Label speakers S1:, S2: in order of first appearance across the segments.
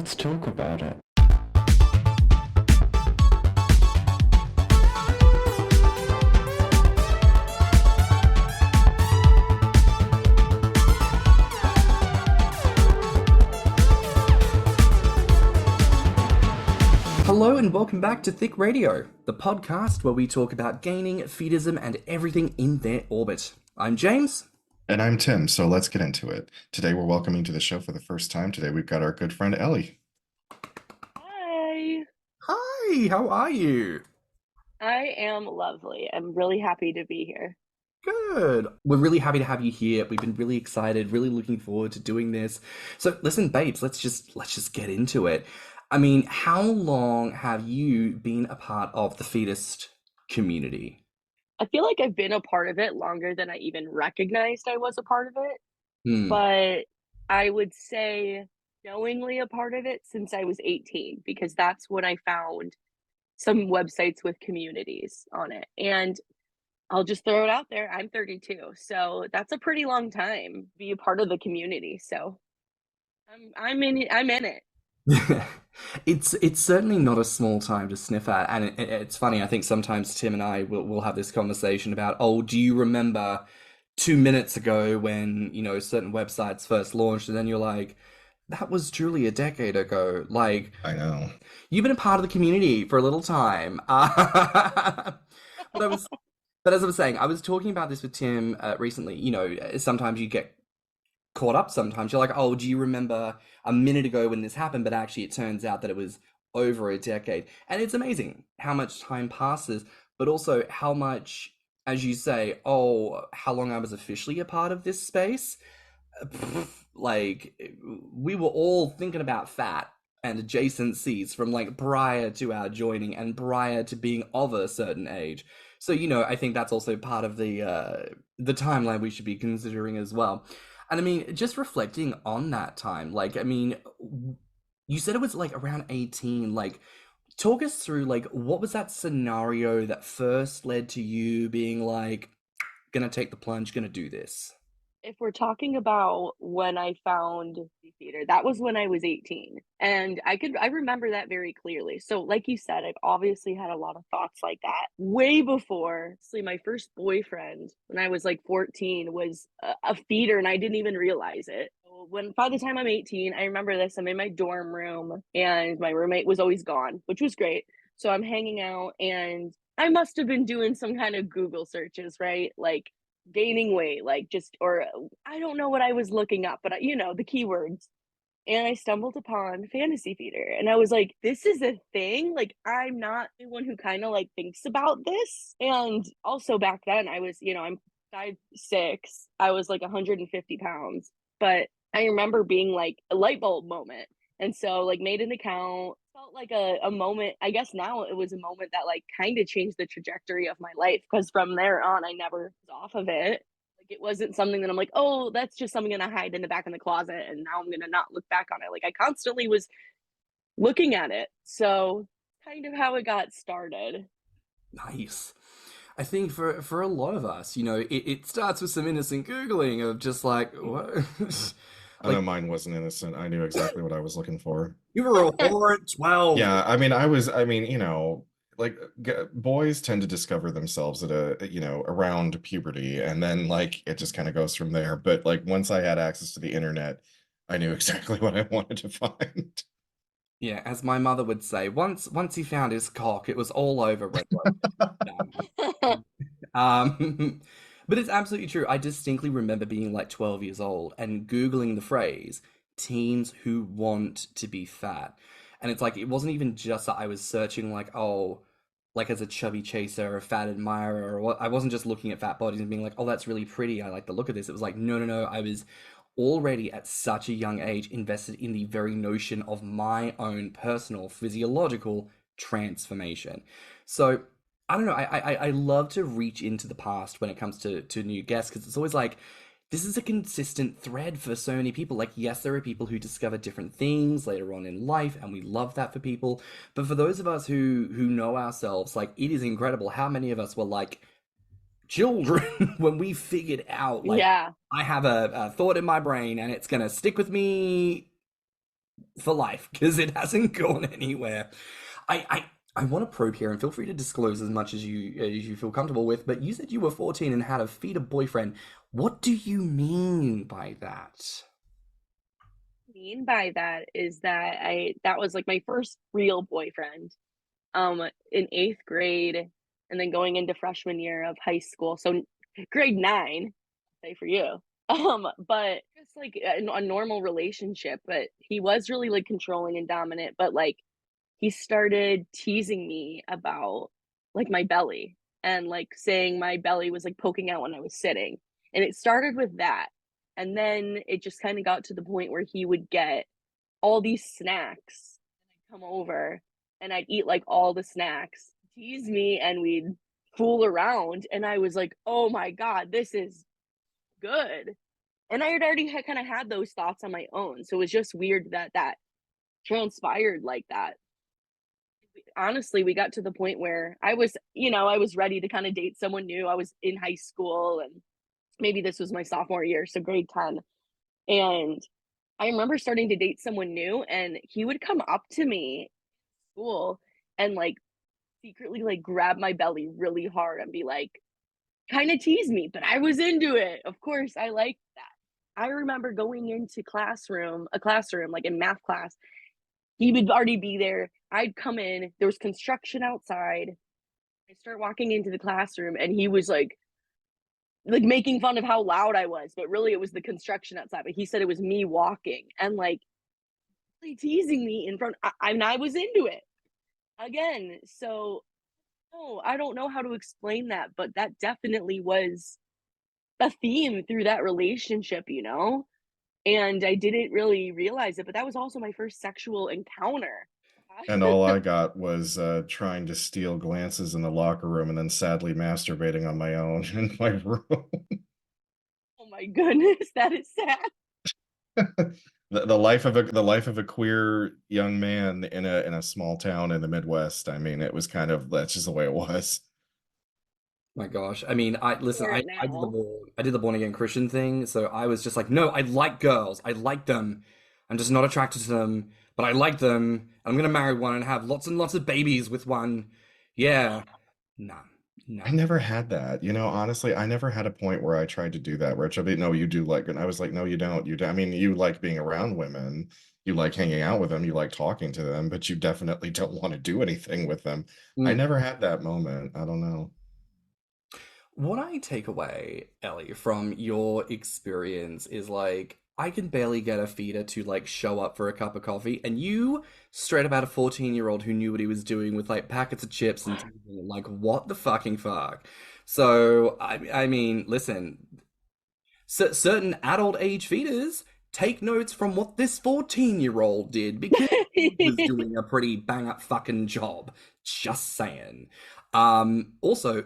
S1: let's talk about it.
S2: Hello and welcome back to Thicc Radio, the podcast where we talk about gaining, feedism, and everything in their orbit. I'm James.
S3: And I'm Tim, so let's get into it. Today we're welcoming to the show for the first time. Today we've got our good friend Ellie.
S4: Hi.
S2: Hi, how are you?
S4: I am lovely. I'm really happy to be here.
S2: Good. We're really happy to have you here. We've been really excited, really looking forward to doing this. So listen, babes, let's just get into it. I mean, how long have you been a part of the feedist community?
S4: I feel like I've been a part of it longer than I even recognized I was a part of it.
S2: Hmm.
S4: But I would say knowingly a part of it since I was 18, because that's when I found some websites with communities on it. And I'll just throw it out there. I'm 32, so that's a pretty long time to be a part of the community. So I'm in it.
S2: It's certainly not a small time to sniff at, and it's funny. I think sometimes Tim and I will have this conversation about, oh, do you remember 2 minutes ago when certain websites first launched, and then you're like, that was truly a decade ago. Like,
S3: I know.
S2: You've been a part of the community for a little time. But as I was saying, I was talking about this with Tim recently. Sometimes you get caught up, sometimes you're like, oh, do you remember a minute ago when this happened? But actually it turns out that it was over a decade. And it's amazing how much time passes, but also how much, as you say, oh, how long I was officially a part of this space. Like, we were all thinking about fat and adjacencies from like prior to our joining and prior to being of a certain age. So I think that's also part of the timeline we should be considering as well. And I mean, just reflecting on that time, like, I mean, you said it was like around 18, like, talk us through, like, what was that scenario that first led to you being like, gonna take the plunge, gonna do this?
S4: If we're talking about when I found the theater, that was when I was 18. And I remember that very clearly. So like you said, I've obviously had a lot of thoughts like that way before. So my first boyfriend when I was like 14 was a feeder, and I didn't even realize it. By the time I'm 18, I remember this, I'm in my dorm room and my roommate was always gone, which was great. So I'm hanging out and I must have been doing some kind of Google searches, right? Like gaining weight, or I don't know what I was looking up, but the keywords. And I stumbled upon fantasy theater, and I was like, this is a thing. Like, I'm not the one who kind of like thinks about this. And also back then I was, I'm 5'6", I was like 150 pounds, but I remember being like a light bulb moment. And so like made an account, felt like a moment. I guess now it was a moment that like kind of changed the trajectory of my life, because from there on I never was off of it. Like, it wasn't something that I'm like, oh, that's just something I'm gonna hide in the back in the closet and now I'm gonna not look back on it. Like, I constantly was looking at it. So kind of how it got started.
S2: Nice. I think for a lot of us, it starts with some innocent Googling of just like, what?
S3: I know mine wasn't innocent. I knew exactly what I was looking for.
S2: You were a whore at 12.
S3: Yeah, like boys tend to discover themselves at around puberty, and then like it just kind of goes from there. But like once I had access to the internet, I knew exactly what I wanted to find.
S2: Yeah, as my mother would say, once he found his cock, it was all over. But it's absolutely true. I distinctly remember being like 12 years old and Googling the phrase teens who want to be fat. And it's like, it wasn't even just that I was searching like, oh, like as a chubby chaser or a fat admirer, or what. I wasn't just looking at fat bodies and being like, oh, that's really pretty, I like the look of this. It was like, no. I was already at such a young age invested in the very notion of my own personal physiological transformation. So I don't know. I love to reach into the past when it comes to new guests, because it's always like, this is a consistent thread for so many people. Like, yes, there are people who discover different things later on in life, and we love that for people. But for those of us who know ourselves, like, it is incredible how many of us were like children when we figured out, like,
S4: Yeah.
S2: I have a thought in my brain and it's gonna stick with me for life because it hasn't gone anywhere. I want to probe here, and feel free to disclose as much as you feel comfortable with. But you said you were 14 and had a feeder boyfriend. What do you mean by that?
S4: Mean by that is that that was like my first real boyfriend in 8th grade, and then going into freshman year of high school, so grade 9, say for you. But just like a normal relationship, but he was really like controlling and dominant, but like he started teasing me about like my belly, and like saying my belly was like poking out when I was sitting. And it started with that. And then it just kind of got to the point where he would get all these snacks, and I'd come over and I'd eat like all the snacks, tease me, and we'd fool around. And I was like, oh my God, this is good. And I had already kind of had those thoughts on my own. So it was just weird that that transpired like that. Honestly, we got to the point where I was, I was ready to kind of date someone new. I was in high school, and maybe this was my sophomore year, so grade 10. And I remember starting to date someone new, and he would come up to me in school and like secretly like grab my belly really hard and be like, kind of tease me, but I was into it. Of course, I liked that. I remember going into a classroom, like in math class. He would already be there. I'd come in, there was construction outside. I start walking into the classroom, and he was like making fun of how loud I was, but really it was the construction outside. But he said it was me walking, and like really teasing me in front. I was into it again. So no, I don't know how to explain that, but that definitely was a theme through that relationship, and I didn't really realize it, but that was also my first sexual encounter.
S3: And all I got was trying to steal glances in the locker room and then sadly masturbating on my own in my room.
S4: Oh my goodness, that is sad.
S3: The life of a queer young man in a small town in the Midwest. I mean, it was that's just the way it was.
S2: My gosh. I mean, I listen,
S4: Hear
S2: I,
S4: it
S2: I did the
S4: now.
S2: born again Christian thing, so I was just like, no, I like girls. I like them. I'm just not attracted to them, but I like them. I'm gonna marry one and have lots and lots of babies with one. Yeah. No. No.
S3: I never had that. Honestly, I never had a point where I tried to do that, where it's no, you do like, and I was like, no, you don't. I mean, you like being around women, you like hanging out with them, you like talking to them, but you definitely don't want to do anything with them. I
S2: Mm.
S3: never had that moment. I don't know.
S2: What I take away, Ellie, from your experience is like, I can barely get a feeder to like show up for a cup of coffee, and you straight about a 14-year-old who knew what he was doing with like packets of chips and like, what the fucking fuck? So, I mean, listen, certain adult age feeders take notes from what this 14-year-old did because he was doing a pretty bang up fucking job. Just saying. Also,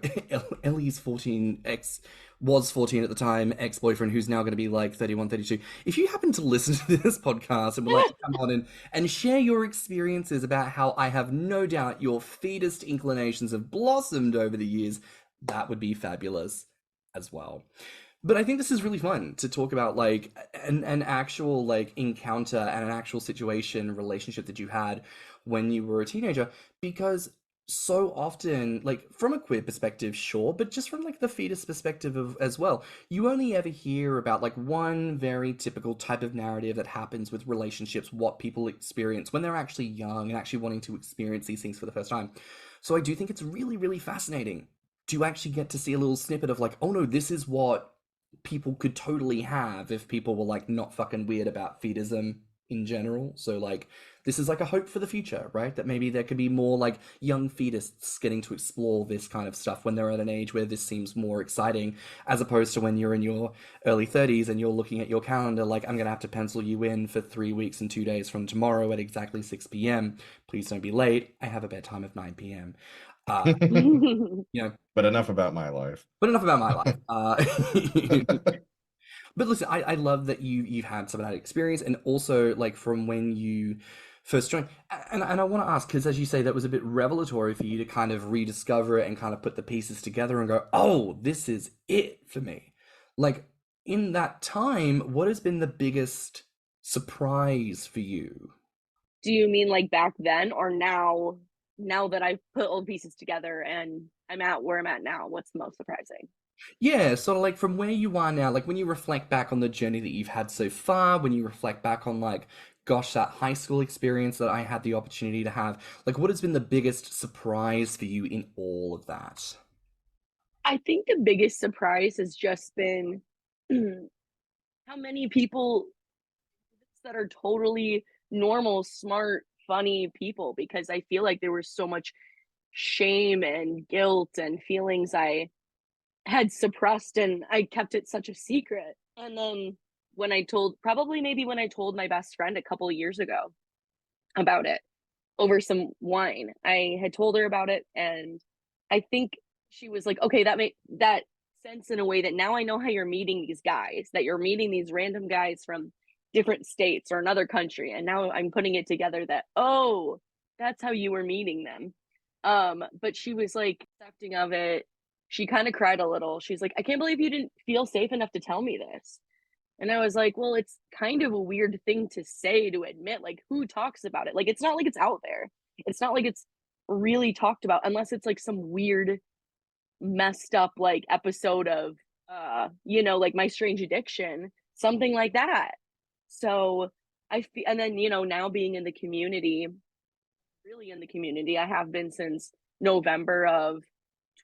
S2: Ellie's 14 was 14 at the time, ex-boyfriend who's now going to be like 31, 32. If you happen to listen to this podcast and would like to come on and share your experiences about how I have no doubt your feedest inclinations have blossomed over the years, that would be fabulous as well. But I think this is really fun to talk about like an actual like encounter and an actual situation relationship that you had when you were a teenager, because so often, like from a queer perspective, sure, but just from like the fetus perspective as well, you only ever hear about like one very typical type of narrative that happens with relationships, what people experience when they're actually young and actually wanting to experience these things for the first time. So I do think it's really, really fascinating to actually get to see a little snippet of like, oh no, this is what people could totally have if people were like not fucking weird about fetism in general. So like this is like a hope for the future, right? That maybe there could be more like young fetuses getting to explore this kind of stuff when they're at an age where this seems more exciting, as opposed to when you're in your early 30s and you're looking at your calendar like, I'm gonna have to pencil you in for 3 weeks and 2 days from tomorrow at exactly 6 p.m. Please don't be late. I have a bedtime of 9 p.m. You know,
S3: But enough about my life.
S2: but enough about my life. But listen, I love that you've had some of that experience, and also like from when you first joined. And I want to ask, because as you say, that was a bit revelatory for you to kind of rediscover it and kind of put the pieces together and go, oh, this is it for me. Like in that time, what has been the biggest surprise for you
S4: Do you mean like back then or now? Now that I've put all the pieces together and I'm at where I'm at now, what's the most surprising?
S2: Yeah, sort of like from where you are now, like when you reflect back on the journey that you've had so far, when you reflect back on like, gosh, that high school experience that I had the opportunity to have, like what has been the biggest surprise for you in all of that?
S4: I think the biggest surprise has just been how many people that are totally normal, smart, funny people, because I feel like there was so much shame and guilt and feelings I had suppressed and I kept it such a secret. And then when I told, probably maybe when I told my best friend a couple of years ago about it over some wine, I had told her about it, and I think she was like, okay, that made that sense in a way that now I know how you're meeting these guys, that you're meeting these random guys from different states or another country. And now I'm putting it together that, oh, that's how you were meeting them. But she was like accepting of it. She kind of cried a little. She's like, I can't believe you didn't feel safe enough to tell me this. And I was like, well, it's kind of a weird thing to say, to admit. Like, who talks about it? Like, it's not like it's out there. It's not like it's really talked about unless it's like some weird, messed up like episode of like My Strange Addiction, something like that. So I feel, and then, now being in the community, really in the community, I have been since November of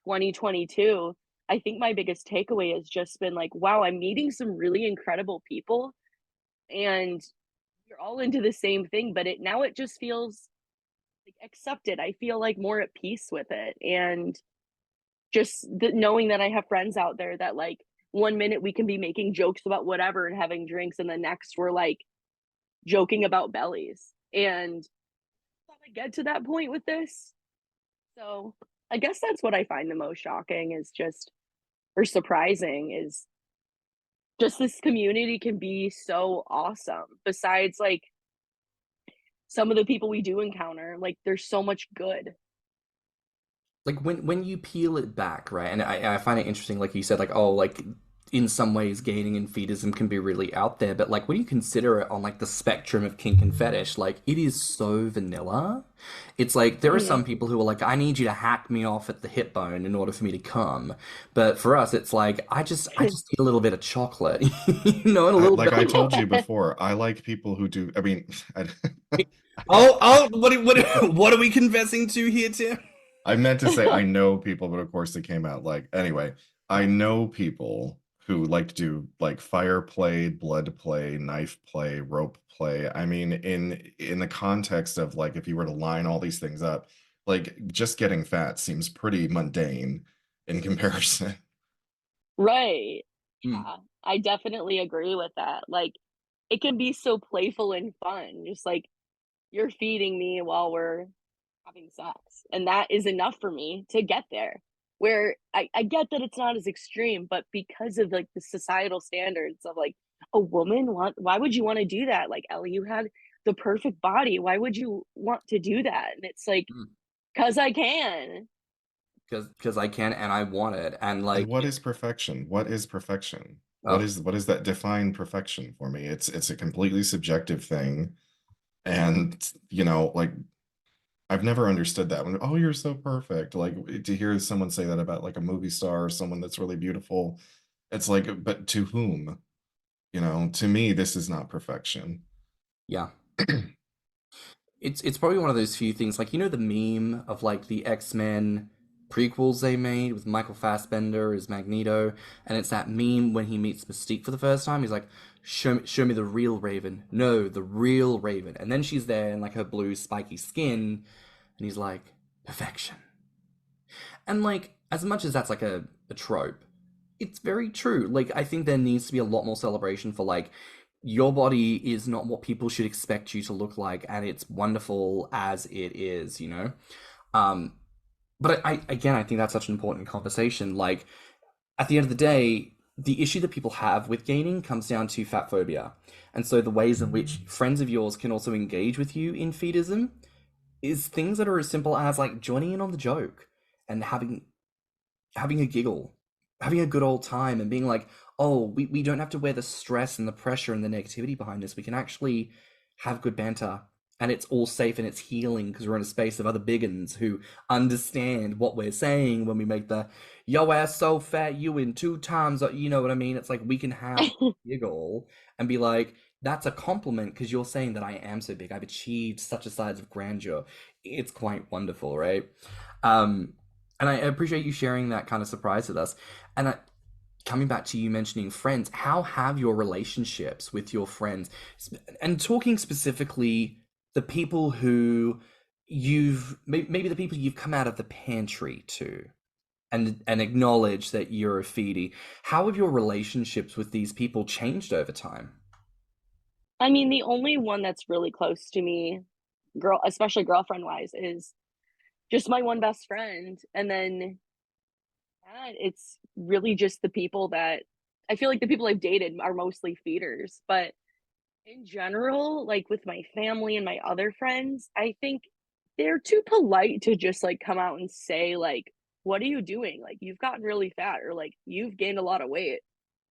S4: 2022. I think my biggest takeaway has just been like, wow, I'm meeting some really incredible people, and you're all into the same thing, but it just feels like accepted. I feel like more at peace with it. And just knowing that I have friends out there that like 1 minute we can be making jokes about whatever and having drinks, and the next we're like joking about bellies. And I thought I'd get to that point with this. So I guess that's what I find the most shocking is just, or surprising, is just this community can be so awesome. Besides like some of the people we do encounter, like there's so much good.
S2: Like when you peel it back, right? And I find it interesting, like you said, like oh, like in some ways, gaining and fetishism can be really out there, but like when you consider it on like the spectrum of kink and fetish, like it is so vanilla. It's like there are some people who are like, I need you to hack me off at the hip bone in order for me to come, but for us, it's like I just need a little bit of chocolate, and a little
S3: Like
S2: bit.
S3: I told you before, I like people who do. I mean,
S2: Oh, what are we confessing to here, Tim?
S3: I meant to say I know people, but of course it came out like anyway. I know people who like to do like fire play, blood play, knife play, rope play. I mean, in the context of like if you were to line all these things up, like just getting fat seems pretty mundane in comparison.
S4: Right.
S2: Hmm.
S4: Yeah, I definitely agree with that. Like, it can be so playful and fun. Just like you're feeding me while we're having sex. And that is enough for me to get there. Where I get that it's not as extreme, but because of like the societal standards of like a woman, why would you want to do that? Like, Ellie, you had the perfect body. Why would you want to do that? And it's like, because I can.
S2: Because I can and I want it, and
S3: And
S2: like
S3: what is perfection? What is perfection?
S2: oh,
S3: What is that define perfection for me? It's a completely subjective thing. And like I've never understood that when, oh, you're so perfect. Like to hear someone say that about like a movie star or someone that's really beautiful, it's like, but to whom? To me, this is not perfection.
S2: yeah. It's probably one of those few things, like the meme of like the X-Men prequels they made with Michael Fassbender as Magneto, and it's that meme when he meets Mystique for the first time. He's like, show me the real Raven. No, the real Raven. And then she's there in like her blue spiky skin, and he's like, perfection. And like, as much as that's like a trope, it's very true. Like, I think there needs to be a lot more celebration for like your body is not what people should expect you to look like, and it's wonderful as it is. Um, but I think that's such an important conversation. Like, at the end of the day, the issue that people have with gaining comes down to fat phobia. And so the ways in which friends of yours can also engage with you in fetishism is things that are as simple as like joining in on the joke and having a giggle, having a good old time, and being like, oh, we don't have to wear the stress and the pressure and the negativity behind this. We can actually have good banter and it's all safe and it's healing because we're in a space of other biggins who understand what we're saying when we make the yo ass so fat you in 2 times, you know what I mean? It's like we can have a giggle and be like, that's a compliment because you're saying that I am so big, I've achieved such a size of grandeur. It's quite wonderful, right? And I appreciate you sharing that kind of surprise with us. And coming back to you mentioning friends, how have your relationships with your friends, and talking specifically the people who maybe the people you've come out of the pantry to, and acknowledge that you're a feedee, how have your relationships with these people changed over time?
S4: I mean, the only one that's really close to me, especially girlfriend wise, is just my one best friend. And then it's really just the people that I feel like the people I've dated are mostly feeders. But in general, like with my family and my other friends, I think they're too polite to just like come out and say, like, what are you doing? Like, you've gotten really fat, or like, you've gained a lot of weight.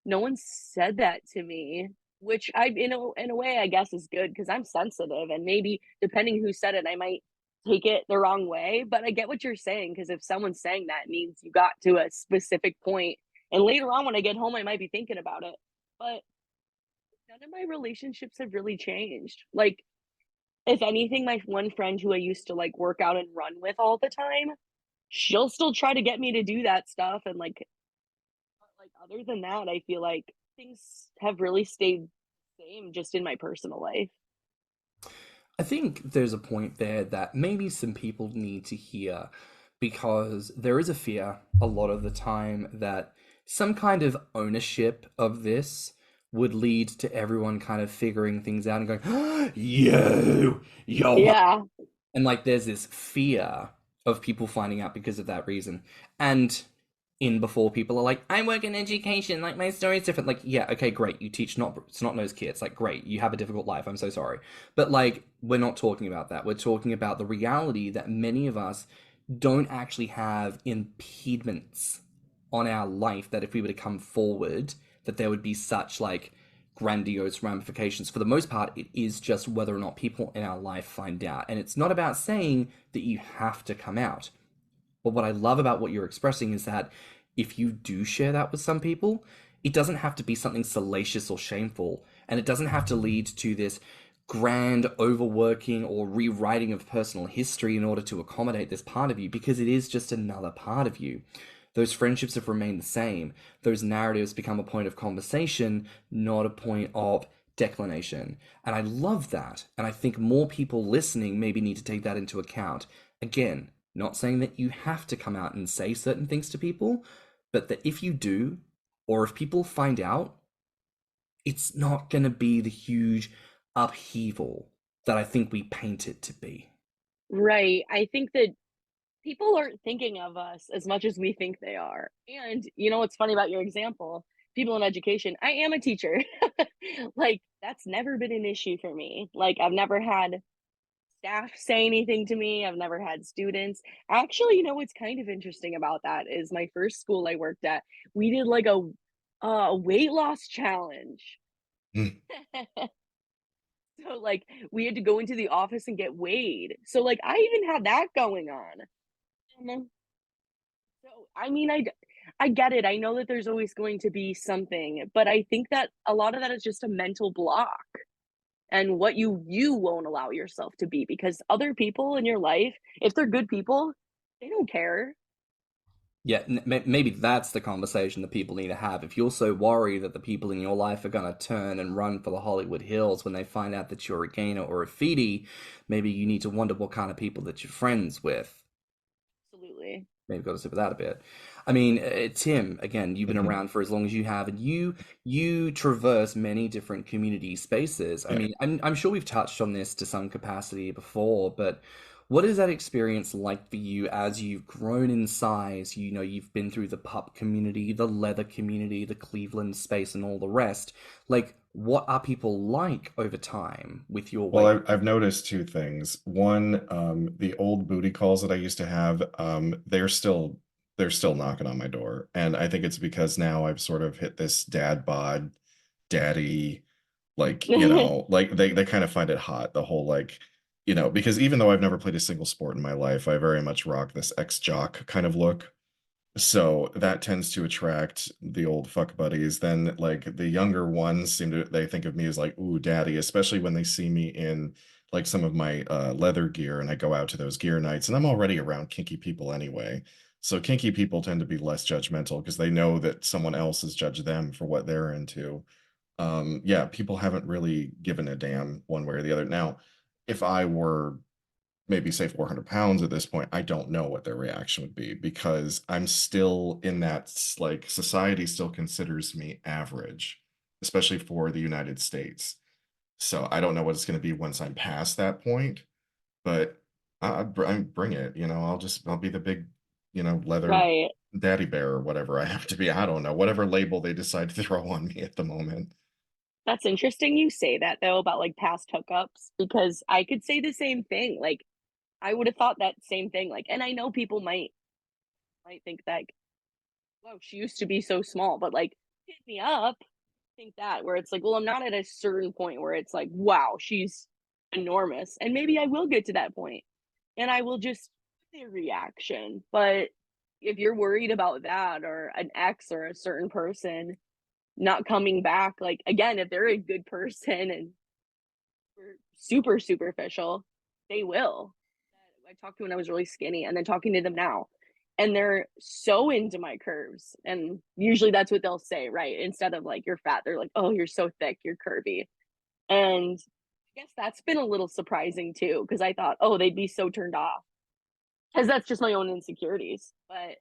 S4: No one said that to me, which in a way I guess is good because I'm sensitive, and maybe depending who said it, I might take it the wrong way. But I get what you're saying, because if someone's saying that, it means you got to a specific point, and later on when I get home, I might be thinking about it. But none of my relationships have really changed. Like, if anything, my one friend who I used to like work out and run with all the time, she'll still try to get me to do that stuff, and like other than that, I feel like things have really stayed the same just in my personal life.
S2: I think there's a point there that maybe some people need to hear, because there is a fear a lot of the time that some kind of ownership of this would lead to everyone kind of figuring things out and going, oh, yo,
S4: Yeah.
S2: and like there's this fear of people finding out because of that reason. And in before people are like, I work in education, like my story's different. Like, yeah, okay, great. You teach snot-nosed kids. Like, great. You have a difficult life. I'm so sorry. But like, we're not talking about that. We're talking about the reality that many of us don't actually have impediments on our life, that if we were to come forward, that there would be such like grandiose ramifications. For the most part, it is just whether or not people in our life find out. And it's not about saying that you have to come out. But what I love about what you're expressing is that if you do share that with some people, it doesn't have to be something salacious or shameful. And it doesn't have to lead to this grand overworking or rewriting of personal history in order to accommodate this part of you, because it is just another part of you. Those friendships have remained the same. Those narratives become a point of conversation, not a point of declination. And I love that. And I think more people listening maybe need to take that into account. Again, not saying that you have to come out and say certain things to people, but that if you do, or if people find out, it's not going to be the huge upheaval that I think we paint it to be.
S4: Right. I think that people aren't thinking of us as much as we think they are. And you know what's funny about your example? People in education, I am a teacher. Like, that's never been an issue for me. Like, I've never had staff say anything to me. I've never had students. Actually, you know what's kind of interesting about that is my first school I worked at, we did like a weight loss challenge.
S3: Mm.
S4: So like we had to go into the office and get weighed. So like I even had that going on. And so I mean I get it. I know that there's always going to be something, but I think that a lot of that is just a mental block, and what you won't allow yourself to be, because other people in your life, if they're good people, they don't care.
S2: Yeah, maybe that's the conversation that people need to have. If you're so worried that the people in your life are going to turn and run for the Hollywood Hills when they find out that you're a gainer or a feedee, maybe you need to wonder what kind of people that you're friends with.
S4: Absolutely.
S2: Maybe got to sit with that a bit. I mean, Tim, again, you've been
S3: Mhm.
S2: around for as long as you have, and you traverse many different community spaces. I
S3: Yeah.
S2: mean, I'm sure we've touched on this to some capacity before, but what is that experience like for you as you've grown in size? You know, you've been through the pup community, the leather community, the Cleveland space, and all the rest. Like, what are people like over time with your
S3: Well,
S2: weight?
S3: I've noticed two things. One, the old booty calls that I used to have, they're still knocking on my door, and I think it's because now I've sort of hit this dad bod, daddy, like like they kind of find it hot, the whole like you know, because even though I've never played a single sport in my life, I very much rock this ex-jock kind of look. So that tends to attract the old fuck buddies. Then like the younger ones they think of me as like, ooh, daddy, especially when they see me in like some of my leather gear and I go out to those gear nights and I'm already around kinky people anyway. So kinky people tend to be less judgmental because they know that someone else has judged them for what they're into. Yeah, people haven't really given a damn one way or the other. Now, if I were maybe say 400 pounds at this point, I don't know what their reaction would be because I'm still in that like society still considers me average, especially for the United States. So I don't know what it's going to be once I'm past that point, but I bring it. You know, I'll be the big, you know, leather
S4: Right.
S3: daddy bear or whatever I have to be. I don't know, whatever label they decide to throw on me at the moment.
S4: That's interesting you say that though about like past hookups because I could say the same thing. Like I would have thought that same thing. Like, and I know people might think that, whoa, she used to be so small, but like hit me up. Think that where it's like, well, I'm not at a certain point where it's like, wow, she's enormous. And maybe I will get to that point and I will just a reaction. But if you're worried about that or an ex or a certain person not coming back, like again, if they're a good person and super superficial, they will. I talked to when I was really skinny and then talking to them now. And they're so into my curves. And usually that's what they'll say, right? Instead of like, you're fat, they're like, oh, you're so thick, you're curvy. And I guess that's been a little surprising too, because I thought, oh, they'd be so turned off. Because that's just my own insecurities. But
S3: I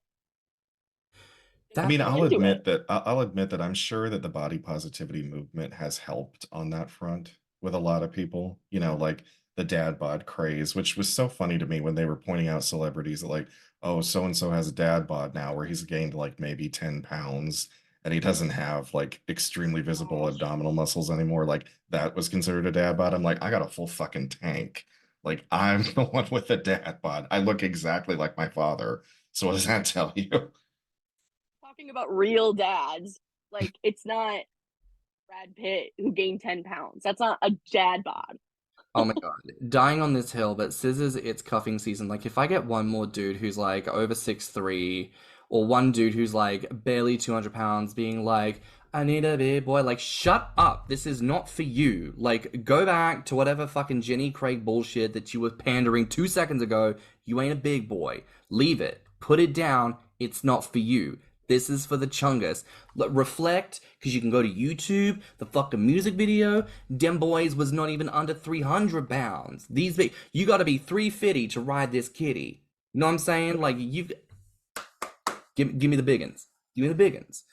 S2: That
S3: mean,
S4: they're into it.
S3: I'll admit that I'm sure that the body positivity movement has helped on that front with a lot of people. You know, like the dad bod craze, which was so funny to me when they were pointing out celebrities that like, oh, so and so has a dad bod now where he's gained like maybe 10 pounds and he doesn't have like extremely visible
S4: Gosh.
S3: abdominal muscles anymore. Like that was considered a dad bod. I'm like, I got a full fucking tank. Like I'm the one with the dad bod. I look exactly like my father. So what does that tell you?
S4: Talking about real dads, like it's not Brad Pitt who gained 10 pounds. That's not a dad bod.
S2: Oh my God. Dying on this hill, but scissors, it's cuffing season. Like, if I get one more dude who's like over 6'3", or one dude who's like barely 200 pounds being like, I need a big boy, like, shut up. This is not for you. Like, go back to whatever fucking Jenny Craig bullshit that you were pandering 2 seconds ago. You ain't a big boy. Leave it. Put it down. It's not for you. This is for the chungus. Reflect, because you can go to YouTube, the fucking music video. Dem boys was not even under 300 pounds. These big, you gotta be 350 to ride this kitty. You know what I'm saying? Like, you give me the biggins. Give me the biggins.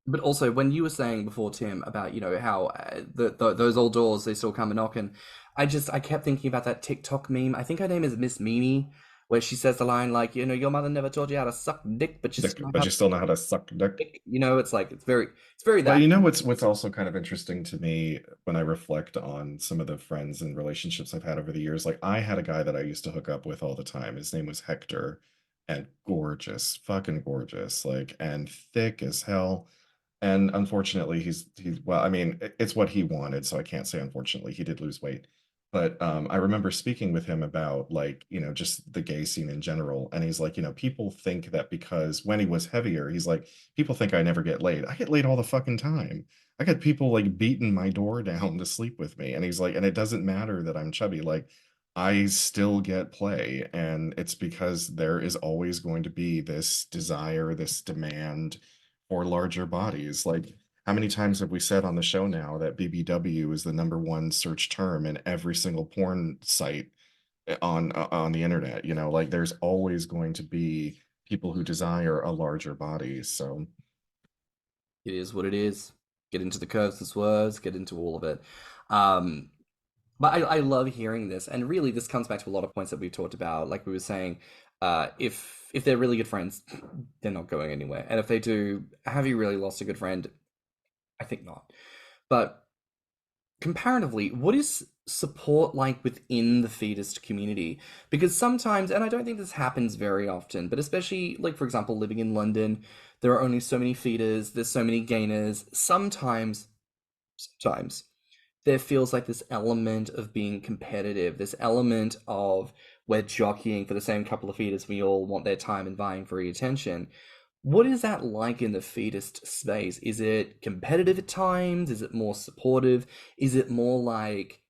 S2: But also when you were saying before, Tim, about, you know, how those old doors, they still come a knocking. I kept thinking about that TikTok meme. I think her name is Miss Mimi, where she says the line like, you know, your mother never taught you how to suck dick, but you still know
S3: But
S2: how
S3: you
S2: to
S3: still know
S2: suck
S3: how to suck dick.
S2: dick. You know, it's like it's very
S3: But
S2: that.
S3: you know what's also kind of interesting to me when I reflect on some of the friends and relationships I've had over the years. Like I had a guy that I used to hook up with all the time. His name was Hector, and gorgeous, fucking gorgeous, like and thick as hell. And unfortunately, he's well, I mean, it's what he wanted, so I can't say unfortunately. He did lose weight. But I remember speaking with him about like, you know, just the gay scene in general. And he's like, you know, people think that because when he was heavier, he's like, people think I never get laid. I get laid all the fucking time. I got people like beating my door down to sleep with me. And he's like, and it doesn't matter that I'm chubby. Like, I still get play. And it's because there is always going to be this desire, this demand for larger bodies. Like, how many times have we said on the show now that BBW is the #1 search term in every single porn site on the internet? You know, like there's always going to be people who desire a larger body. So
S2: It is what it is. Get into the curves and swerves, get into all of it. Um, but I love hearing this, and really this comes back to a lot of points that we've talked about. Like we were saying, if they're really good friends, they're not going anywhere. And if they do, have you really lost a good friend? I think not. But comparatively, what is support like within the feedist community? Because sometimes, and I don't think this happens very often, but especially like, for example, living in London, there are only so many feeders, there's so many gainers. Sometimes there feels like this element of being competitive, this element of we're jockeying for the same couple of feeders, we all want their time and vying for attention. What is that like in the feedist space? Is it competitive at times? Is it more supportive? Is it more like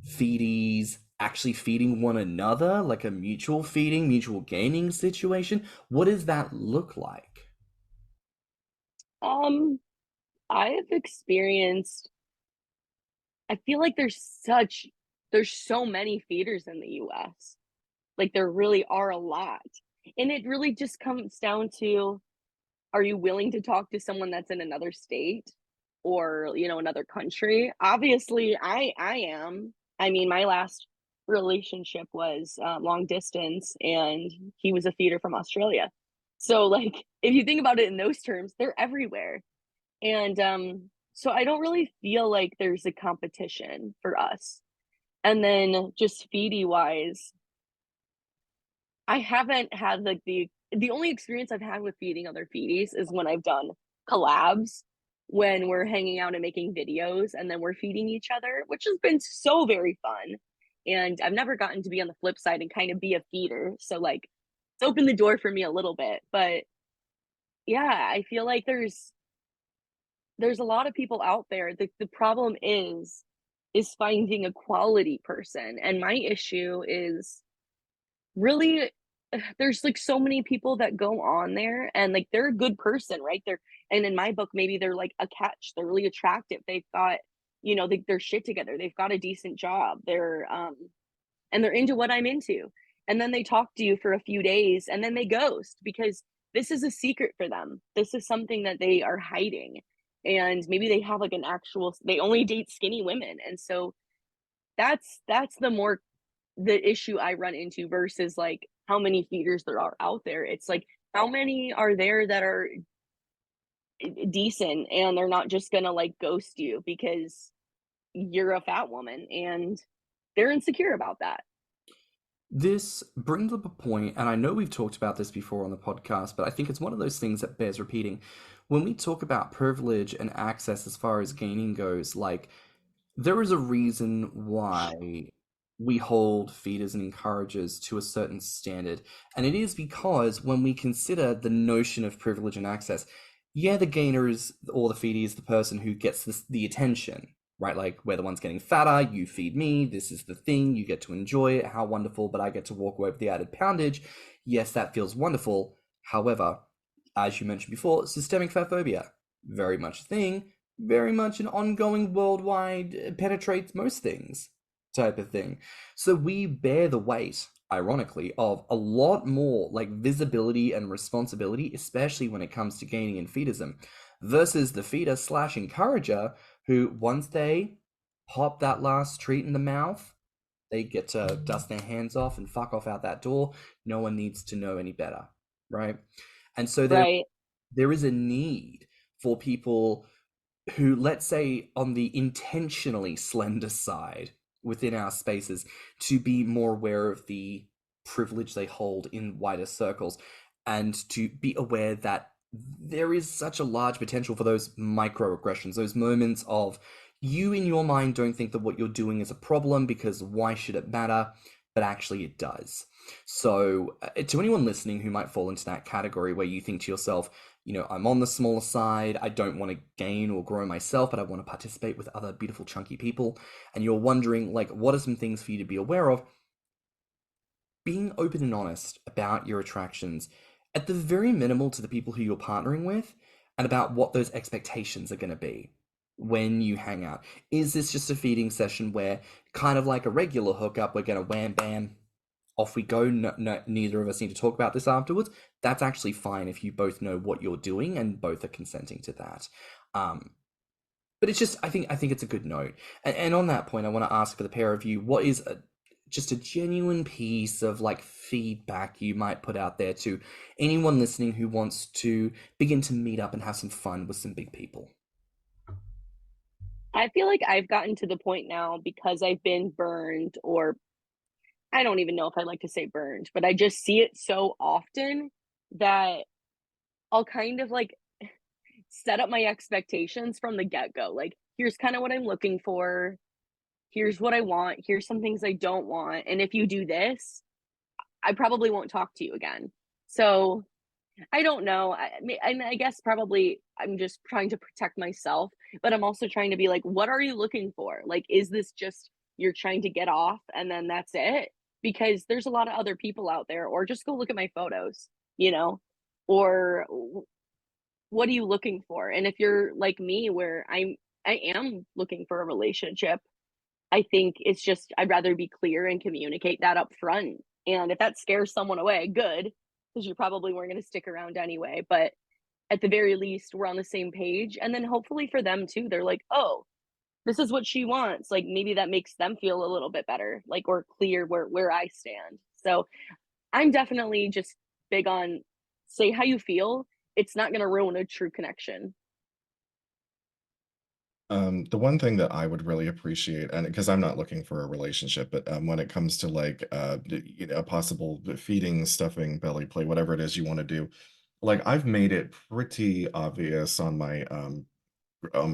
S2: feedees actually feeding one another, like a mutual feeding, mutual gaining situation? What does that look like?
S4: I have experienced, I feel like there's so many feeders in the US. Like there really are a lot. And it really just comes down to, are you willing to talk to someone that's in another state or, another country? Obviously, I am. I mean, my last relationship was long distance, and he was a feeder from Australia. So, like, if you think about it in those terms, they're everywhere. And so I don't really feel like there's a competition for us. And then just feedie wise, I haven't had like the only experience I've had with feeding other feedies is when I've done collabs, when we're hanging out and making videos and then we're feeding each other, which has been so very fun. And I've never gotten to be on the flip side and kind of be a feeder. So like it's opened the door for me a little bit. But yeah, I feel like there's a lot of people out there. The problem is finding a quality person. And my issue is really there's like so many people that go on there and like they're a good person, right? And in my book, maybe they're like a catch. They're really attractive. They've got, their shit together. They've got a decent job. And they're into what I'm into. And then they talk to you for a few days and then they ghost because this is a secret for them. This is something that they are hiding. And maybe they have like they only date skinny women. And so that's the issue I run into versus like how many feeders there are out there. It's like how many are there that are decent and they're not just gonna like ghost you because you're a fat woman and they're insecure about that.
S2: This brings up a point, and I know we've talked about this before on the podcast, but I think it's one of those things that bears repeating. When we talk about privilege and access as far as gaining goes, like, there is a reason why we hold feeders and encouragers to a certain standard. And it is because when we consider the notion of privilege and access, yeah, the gainer is, or the feedee is the person who gets the attention, right? Like, we're the ones getting fatter, you feed me, this is the thing, you get to enjoy it, how wonderful, but I get to walk away with the added poundage. Yes, that feels wonderful. However, as you mentioned before, systemic fat phobia, very much a thing, very much an ongoing worldwide, penetrates most things type of thing. So we bear the weight, ironically, of a lot more like visibility and responsibility, especially when it comes to gaining in feedism, versus the feeder / encourager who, once they pop that last treat in the mouth, they get to dust their hands off and fuck off out that door. No one needs to know any better, right? And so
S4: Right.
S2: there is a need for people who, let's say, on the intentionally slender side within our spaces, to be more aware of the privilege they hold in wider circles and to be aware that there is such a large potential for those microaggressions, those moments of you in your mind don't think that what you're doing is a problem because why should it matter? But actually it does. So to anyone listening who might fall into that category where you think to yourself, I'm on the smaller side, I don't want to gain or grow myself, but I want to participate with other beautiful chunky people, and you're wondering, like, what are some things for you to be aware of? Being open and honest about your attractions, at the very minimal, to the people who you're partnering with, and about what those expectations are going to be when you hang out. Is this just a feeding session where, kind of like a regular hookup, we're going to wham bam, off we go, neither of us need to talk about this afterwards? That's actually fine if you both know what you're doing and both are consenting to that. But it's just, I think it's a good note. And on that point, I want to ask for the pair of you, what is just a genuine piece of like feedback you might put out there to anyone listening who wants to begin to meet up and have some fun with some big people?
S4: I feel like I've gotten to the point now because I've been burned, or I don't even know if I like to say burned, but I just see it so often that I'll kind of like set up my expectations from the get-go. Like, here's kind of what I'm looking for. here's what I want, here's some things I don't want, and if you do this, I probably won't talk to you again. So I don't know. I guess probably I'm just trying to protect myself, but I'm also trying to be like, what are you looking for? Like, is this just you're trying to get off and then that's it? Because there's a lot of other people out there, or just go look at my photos, you know? Or what are you looking for? And if you're like me, where I am looking for a relationship, I think it's just I'd rather be clear and communicate that up front. And if that scares someone away, good, because you probably weren't going to stick around anyway. But at the very least, we're on the same page. And then hopefully for them too, they're like, oh, this is what she wants. Like maybe that makes them feel a little bit better, like or clear where I stand. So I'm definitely just big on say how you feel. It's not going to ruin a true connection.
S3: The one thing that I would really appreciate, and because I'm not looking for a relationship, but when it comes to like a possible feeding, stuffing, belly play, whatever it is you want to do, like I've made it pretty obvious on my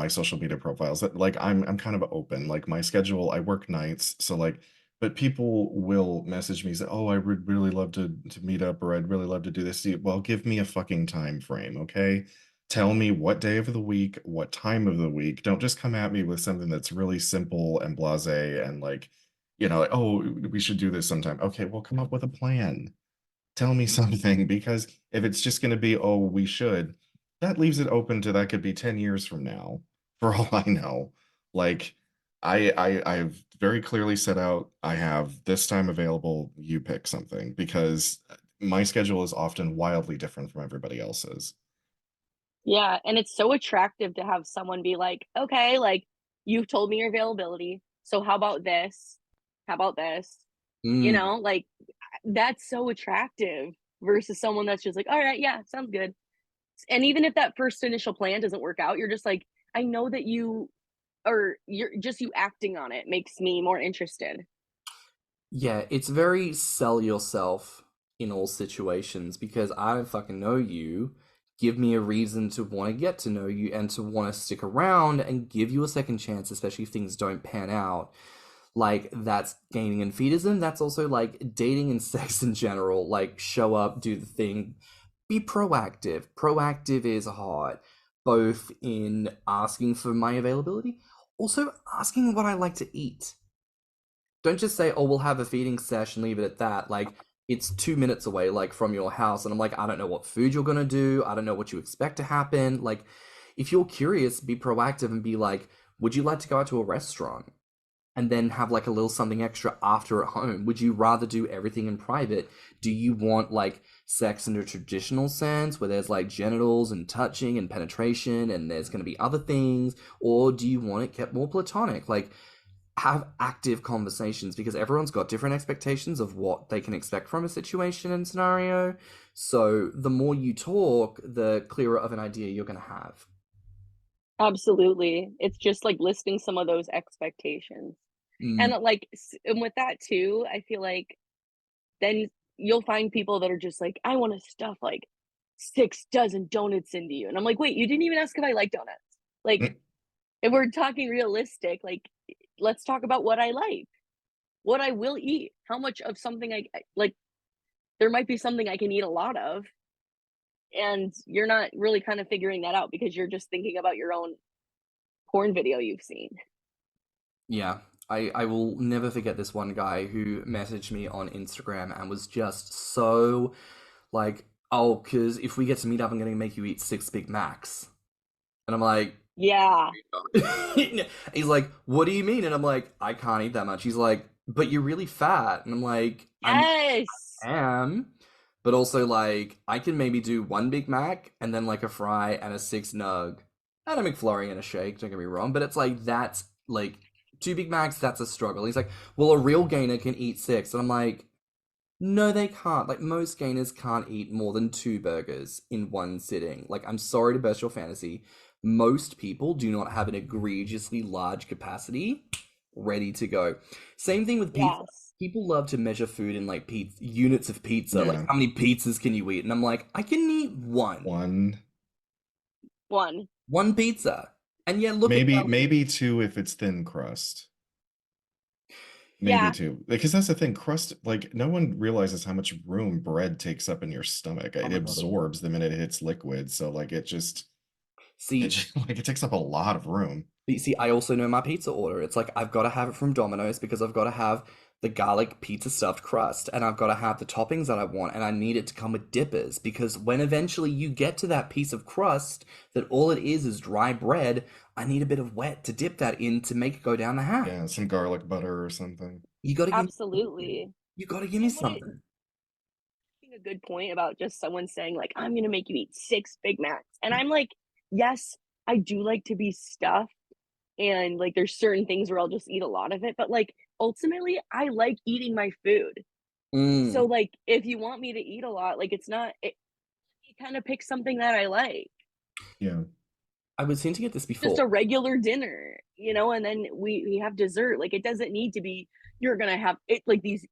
S3: social media profiles that like I'm kind of open. Like my schedule, I work nights, so like, but people will message me say, "Oh, I would really love to meet up," or "I'd really love to do this." Well, give me a fucking time frame, okay? Tell me what day of the week, what time of the week. Don't just come at me with something that's really simple and blasé and like, like, "Oh, we should do this sometime." Okay, well, come up with a plan. Tell me something, because if it's just going to be, "Oh, we should," that leaves it open to that could be 10 years from now, for all I know. Like, I've very clearly set out, I have this time available, you pick something, because my schedule is often wildly different from everybody else's.
S4: Yeah, and it's so attractive to have someone be like, "Okay, like you've told me your availability, so how about this? How about this?" You
S2: Mm,
S4: know, like that's so attractive versus someone that's just like, "All right, yeah, sounds good." And even if that first initial plan doesn't work out, you're just like, "I know that you or you're just you acting on it makes me more interested."
S2: yeah, it's very sell yourself in all situations because I don't fucking know you. Give me a reason to want to get to know you and to want to stick around and give you a second chance, especially if things don't pan out. Like, that's gaming and feedism. That's also like dating and sex in general. Like, show up, do the thing, be proactive. Proactive is hard, both in asking for my availability, also asking what I like to eat. Don't just say, "Oh, we'll have a feeding session," leave it at that. Like, it's 2 minutes away, like from your house, and I'm like, I don't know what food you're gonna do. I don't know what you expect to happen. Like, if you're curious, be proactive and be like, "Would you like to go out to a restaurant?" And then have like a little something extra after at home? Would you rather do everything in private? Do you want like sex in a traditional sense where there's like genitals and touching and penetration and there's going to be other things? Or do you want it kept more platonic? Like, have active conversations because everyone's got different expectations of what they can expect from a situation and scenario. So the more you talk, the clearer of an idea you're going to have.
S4: Absolutely. It's just like listing some of those expectations. And
S2: Mm,
S4: like and with that too, I feel like then you'll find people that are just like, I want to stuff like 6 dozen donuts into you. And I'm like, wait, you didn't even ask if I like donuts. Like,
S3: Mm,
S4: if we're talking realistic, like, let's talk about what I like, what I will eat, how much of something like. There might be something I can eat a lot of, and you're not really kind of figuring that out because you're just thinking about your own porn video you've seen.
S2: yeah. I will never forget this one guy who messaged me on Instagram and was just so like, "Oh, because if we get to meet up, I'm going to make you eat 6 Big Macs." And I'm like,
S4: Yeah.
S2: he's like, "What do you mean?" And I'm like, "I can't eat that much." He's like, "But you're really fat." And I'm like,
S4: Yes.
S2: am, but also like, I can maybe do 1 Big Mac and then like a fry and a 6 nug and a McFlurry and a shake, don't get me wrong. But it's like, that's like 2 Big Macs, that's a struggle. He's like, "Well, a real gainer can eat six." And I'm like, no, they can't. Like, most gainers can't eat more than 2 burgers in one sitting. Like, I'm sorry to burst your fantasy. Most people do not have an egregiously large capacity ready to go. Same thing with pizza.
S4: Yes.
S2: People love to measure food in like pizza units of pizza. Like,
S3: yeah,
S2: how many pizzas can you eat? And I'm like, I can eat one.
S3: one,
S4: One.
S2: One pizza. And yeah, look at
S3: maybe
S2: how
S3: maybe two if it's thin crust. Maybe
S4: Yeah,
S3: too. Because that's the thing, crust, like no one realizes how much room bread takes up in your stomach.
S2: Oh
S3: It
S2: my god.
S3: absorbs the minute it hits liquid. So like it
S2: See,
S3: just like it takes up a lot of room.
S2: I also know my pizza order. It's like I've got to have it from Domino's because I've got to have the garlic pizza stuffed crust and I've got to have the toppings that I want and I need it to come with dippers because when eventually you get to that piece of crust that all it is dry bread, I need a bit of wet to dip that in to make it go down the
S3: Yeah,
S2: hatch.
S3: some garlic butter or something.
S2: You got to give me something.
S4: absolutely.
S2: You got to give me
S4: And what it
S2: something.
S4: a good point about just someone saying like, "I'm gonna make you eat 6 Big Macs," and I'm like, yes, I do like to be stuffed, and like there's certain things where I'll just eat a lot of it, but like ultimately, I like eating my food. So
S2: Mm.
S4: like, if you want me to eat a lot, like it's not. You kind of pick something that I like.
S3: Yeah.
S2: I was hinting at this
S4: Just
S2: before.
S4: a regular dinner, and then we have dessert. Like it doesn't need to be you're gonna have it like these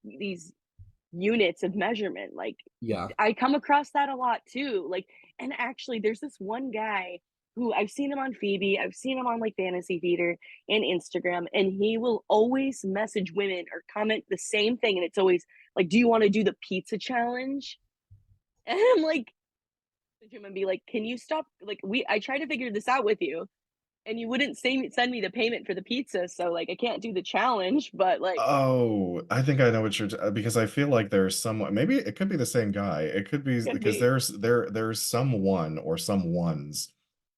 S4: units of measurement. Like
S2: Yeah.
S4: I come across that a lot too. Like, and actually, there's this one guy who I've seen him on Phoebe, I've seen him on like Fantasy Feeder and Instagram, and he will always message women or comment the same thing, and it's always like, "Do you want to do the pizza challenge?" And I'm like, him and be like, "Can you stop? Like, I tried to figure this out with you, and you wouldn't send me the payment for the pizza, so like I can't do the challenge, but like
S3: Oh, I think I know what because I feel like there's someone, maybe it could be the same guy. It could be
S4: could
S3: because
S4: be
S3: there's someone or some ones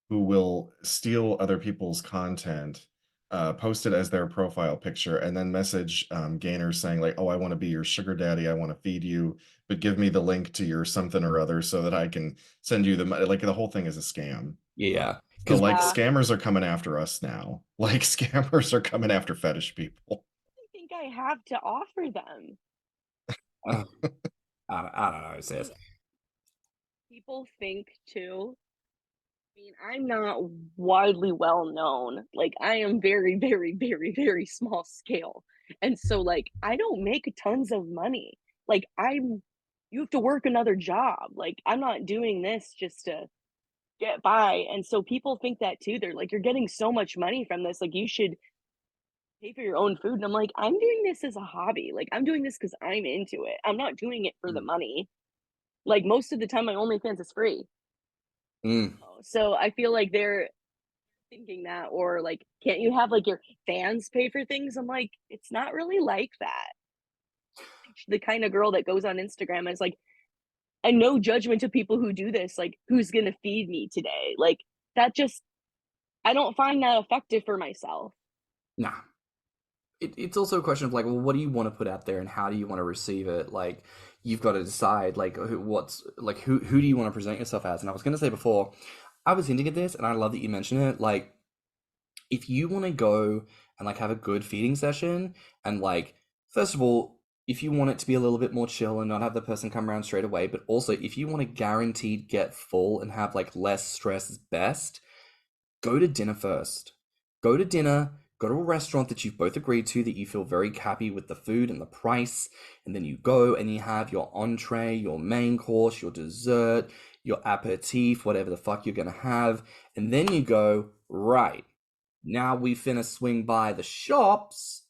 S3: who will steal other people's content, post it as their profile picture, and then message gainers saying like, "Oh, I want to be your sugar daddy. I want to feed you, but give me the link to your something or other so that I can send you the money." Like the whole thing is a scam.
S2: Yeah.
S3: So
S2: Because
S3: like
S4: yeah.
S3: scammers are coming after us now. Like scammers are coming after fetish people.
S4: I think I have to offer them.
S2: I don't know,
S4: And
S2: sis.
S4: people think too. I mean, I'm not widely well known. Like I am very, very, very, very small scale. And so like I don't make tons of money. Like you have to work another job. Like I'm not doing this just to get by. And so people think that too. They're like, you're getting so much money from this. Like you should pay for your own food. And I'm like, I'm doing this as a hobby. Like I'm doing this because I'm into it. I'm not doing it for the money. Like most of the time, my OnlyFans is free.
S2: Mm.
S4: So I feel like they're thinking that, or like, can't you have like your fans pay for things? I'm like, it's not really like that. The kind of girl that goes on Instagram and is like, and no judgment to people who do this, like, who's gonna feed me today? Like that just I don't find that effective for myself.
S2: Nah. It's also a question of like, well, what do you want to put out there and how do you want to receive it? Like, you've got to decide like who do you want to present yourself as? And I was going to say before, I was hinting at this, and I love that you mentioned it. Like, if you want to go and like have a good feeding session, and like, first of all, if you want it to be a little bit more chill and not have the person come around straight away, but also if you want to guaranteed get full and have like less stress is best, go to dinner first. Go to dinner, go to a restaurant that you've both agreed to that you feel very happy with the food and the price, and then you go and you have your entree, your main course, your dessert, your aperitif, whatever the fuck you're gonna have, and then you go, right, now we finna swing by the shops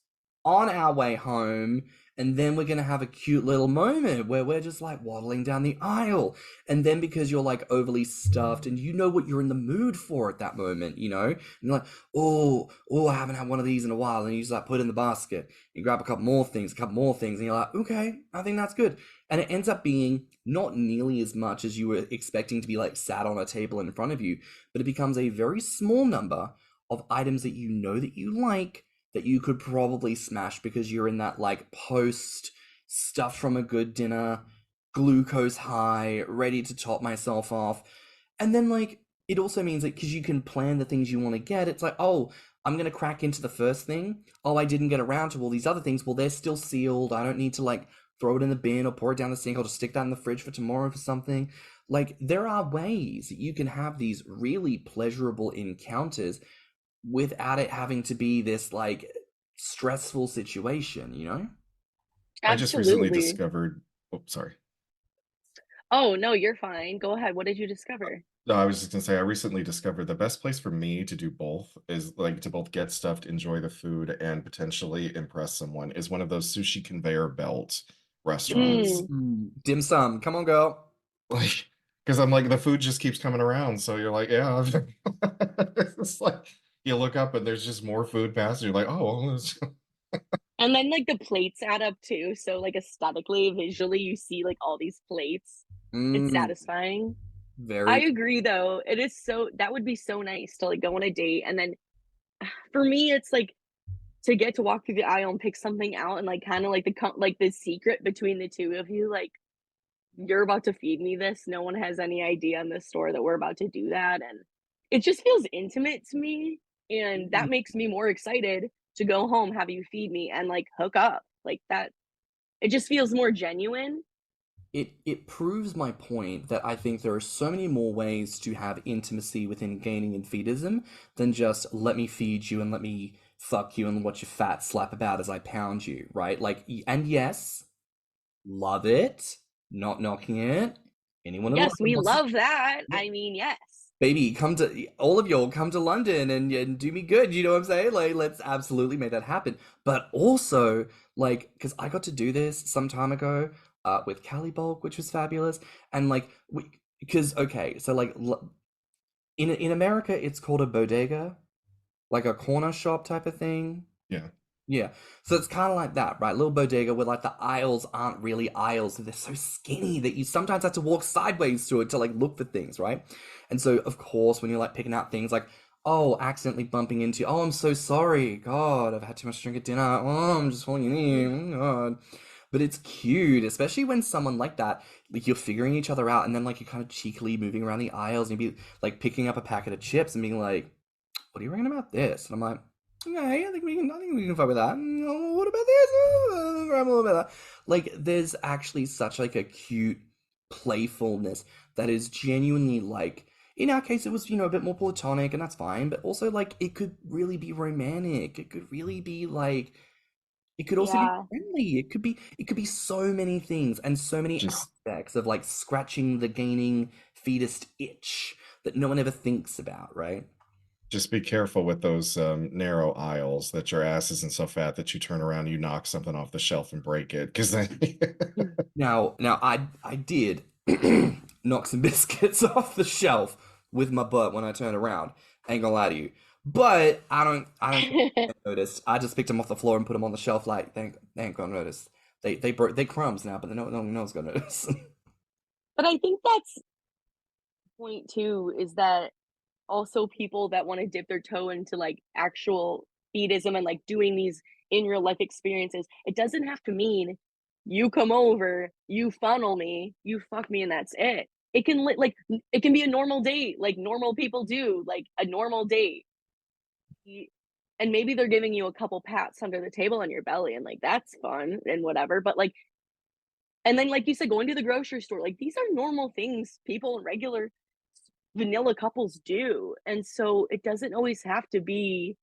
S2: on our way home, and then we're gonna have a cute little moment where we're just like waddling down the aisle. And then because you're like overly stuffed and you know what you're in the mood for at that moment, and you're like, oh, I haven't had one of these in a while. And you just like put it in the basket, you grab a couple more things, and you're like, okay, I think that's good. And it ends up being not nearly as much as you were expecting to be like sat on a table in front of you, but it becomes a very small number of items that you know that you like that you could probably smash because you're in that like post stuff from a good dinner, glucose high, ready to top myself off. And then like it also means that because you can plan the things you want to get, it's like, oh, I'm gonna crack into the first thing. Oh, I didn't get around to all these other things. Well, they're still sealed. I don't need to like throw it in the bin or pour it down the sink. I'll just stick that in the fridge for tomorrow for something. Like there are ways that you can have these really pleasurable encounters without it having to be this like stressful situation.
S3: I just recently
S4: Absolutely.
S3: discovered, oh, sorry.
S4: Oh no, you're fine. Go ahead. What did you discover?
S3: No, I was just gonna say I recently discovered the best place for me to do both is like to both get stuffed, enjoy the food, and potentially impress someone is one of those sushi conveyor belt restaurants.
S4: Mm.
S2: Dim sum, come on, girl.
S3: Like, because I'm like the food just keeps coming around, so you're like, yeah. It's like you look up and there's just more food past, and you're like, oh, well,
S4: And then like the plates add up too. So like aesthetically, visually, you see like all these plates. It's
S2: Mm,
S4: satisfying. I
S2: very.
S4: agree though. It is so that would be so nice to like go on a date and then for me it's like to get to walk through the aisle and pick something out and like kind of like the secret between the two of you like you're about to feed me this. No one has any idea in the store that we're about to do that and it just feels intimate to me and that makes me more excited to go home, have you feed me and like hook up. Like that it just feels more genuine.
S2: It proves my point that I think there are so many more ways to have intimacy within gaining and feedism than just let me feed you and let me fuck you and watch your fat slap about as I pound you, right? Like, and yes, love it, not knocking it. Anyone in
S4: Yes,
S2: London
S4: we
S2: wants to,
S4: love that.
S2: yeah,
S4: I mean, yes.
S2: baby, come to all of y'all, come to London and do me good. You know what I'm saying? Like, let's absolutely make that happen. But also, like, because I got to do this some time ago, with Cali Bulk, which was fabulous, and like because okay, so like in America, it's called a bodega, like a corner shop type of thing.
S3: yeah,
S2: Yeah. So it's kind of like that, right? Little bodega where like the aisles aren't really aisles. They're so skinny that you sometimes have to walk sideways through it to like look for things, right? And so of course when you're like picking out things like, oh, accidentally bumping into, oh, I'm so sorry. God, I've had too much to drink at dinner. Oh, I'm just falling in. Oh, God. But it's cute, especially when someone like that, like you're figuring each other out and then like you're kind of cheekily moving around the aisles and you be like picking up a packet of chips and being like, what are you reckon about this? And I'm like, okay, I think we can fuck with that. What about this? Grab a little bit of that. Like, there's actually such like a cute playfulness that is genuinely like, in our case, it was, a bit more platonic and that's fine, but also like it could really be romantic. It could really be like, it could also be
S4: Yeah.
S2: friendly. It could be so many things and so many
S3: just
S2: aspects of like scratching the gaining fetus itch that no one ever thinks about, right?
S3: just be careful with those narrow aisles that your ass isn't so fat that you turn around, you knock something off the shelf and break it. Because then,
S2: Now, I did knock some biscuits off the shelf with my butt when I turned around. Ain't gonna lie to you, but I don't think they noticed. I just picked them off the floor and put them on the shelf. Like they ain't gonna notice. They broke they crumbs now, but no one's gonna notice.
S4: But I think that's point too is that also people that want to dip their toe into like actual feedism and like doing these in real life experiences, it doesn't have to mean you come over, you funnel me, you fuck me, and that's it. It can like it can be a normal date, like normal people do, like a normal date. And maybe they're giving you a couple pats under the table on your belly, and like that's fun and whatever. But like, and then like you said, going to the grocery store, like these are normal things people in regular vanilla couples do. And so it doesn't always have to be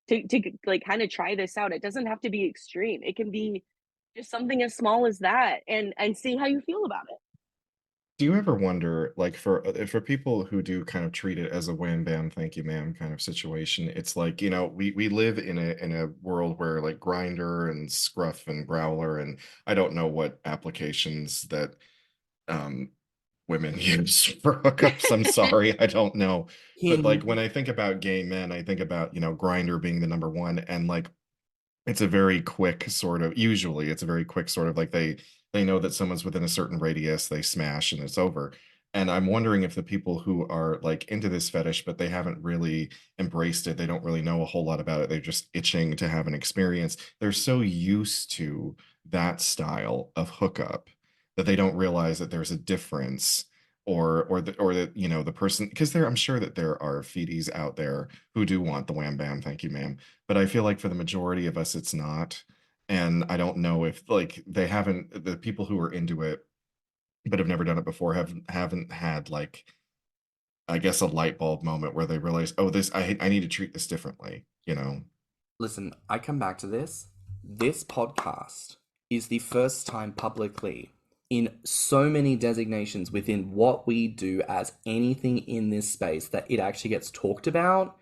S4: to like kind of try this out. It doesn't have to be extreme. It can be just something as small as that and see how you feel about it.
S3: do you ever wonder, like for people who do kind of treat it as a wham bam, thank you, ma'am kind of situation? It's like we live in a world where like Grinder and Scruff and Growler and I don't know what applications that um women use for hookups. I'm sorry, I don't know. But like
S2: Hinge.
S3: when I think about gay men, I think about, Grinder being the number one and like it's a very quick sort of usually it's a very quick sort of like they know that someone's within a certain radius, they smash and it's over. And I'm wondering if the people who are like into this fetish, but they haven't really embraced it, they don't really know a whole lot about it, they're just itching to have an experience. They're so used to that style of hookup that they don't realize that there's a difference or that the person because I'm sure that there are feedees out there who do want the wham bam thank you ma'am, but I feel like for the majority of us it's not. And I don't know if like the people who are into it but have never done it before haven't had like I guess a light bulb moment where they realize, oh, this I need to treat this differently.
S2: Listen, I come back to this. This podcast is the first time publicly in so many designations within what we do as anything in this space that it actually gets talked about,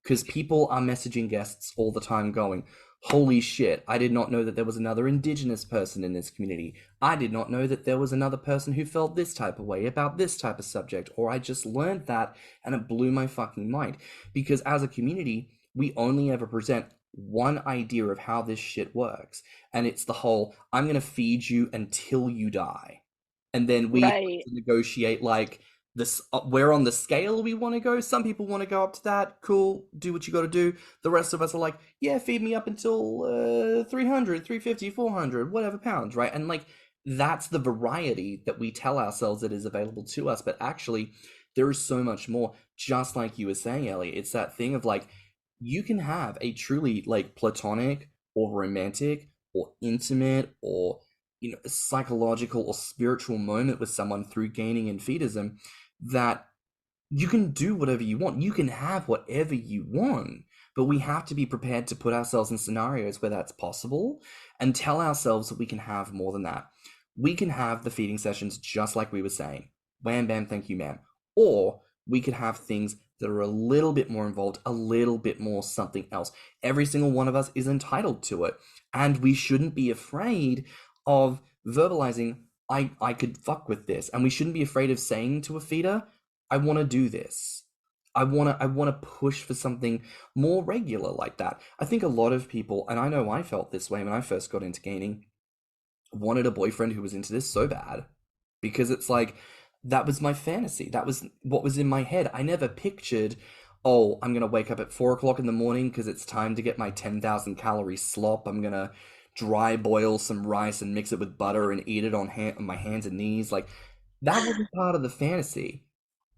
S2: because people are messaging guests all the time going, holy shit, I did not know that there was another Indigenous person in this community. I did not know that there was another person who felt this type of way about this type of subject, or I just learned that and it blew my fucking mind. Because as a community, we only ever present one idea of how this shit works, and it's the whole, I'm going to feed you until you die. And then we have
S4: Right.
S2: to negotiate, like, this, where on the scale we want to go. Some people want to go up to that. Cool, do what you got to do. The rest of us are like, yeah, feed me up until 300, 350, 400, whatever pounds, right? And like, that's the variety that we tell ourselves that is available to us. But actually, there is so much more. Just like you were saying, Ellie, it's that thing of like, you can have a truly like platonic or romantic or intimate or, you know, psychological or spiritual moment with someone through gaining and feedism, that you can do whatever you want. You can have whatever you want, but we have to be prepared to put ourselves in scenarios where that's possible and tell ourselves that we can have more than that. We can have the feeding sessions just like we were saying. Wham, bam, thank you, ma'am. Or we could have things that are a little bit more involved, a little bit more something else. Every single one of us is entitled to it. And we shouldn't be afraid of verbalizing, I could fuck with this. And we shouldn't be afraid of saying to a feeder, I want to do this. I want to push for something more regular like that. I think a lot of people, and I know I felt this way when I first got into gaining, wanted a boyfriend who was into this so bad, because it's like, that was my fantasy. That was what was in my head. I never pictured, oh, I'm going to wake up at 4 o'clock in the morning because it's time to get my 10,000 calorie slop. I'm going to dry boil some rice and mix it with butter and eat it on my hands and knees. Like, that wasn't part of the fantasy.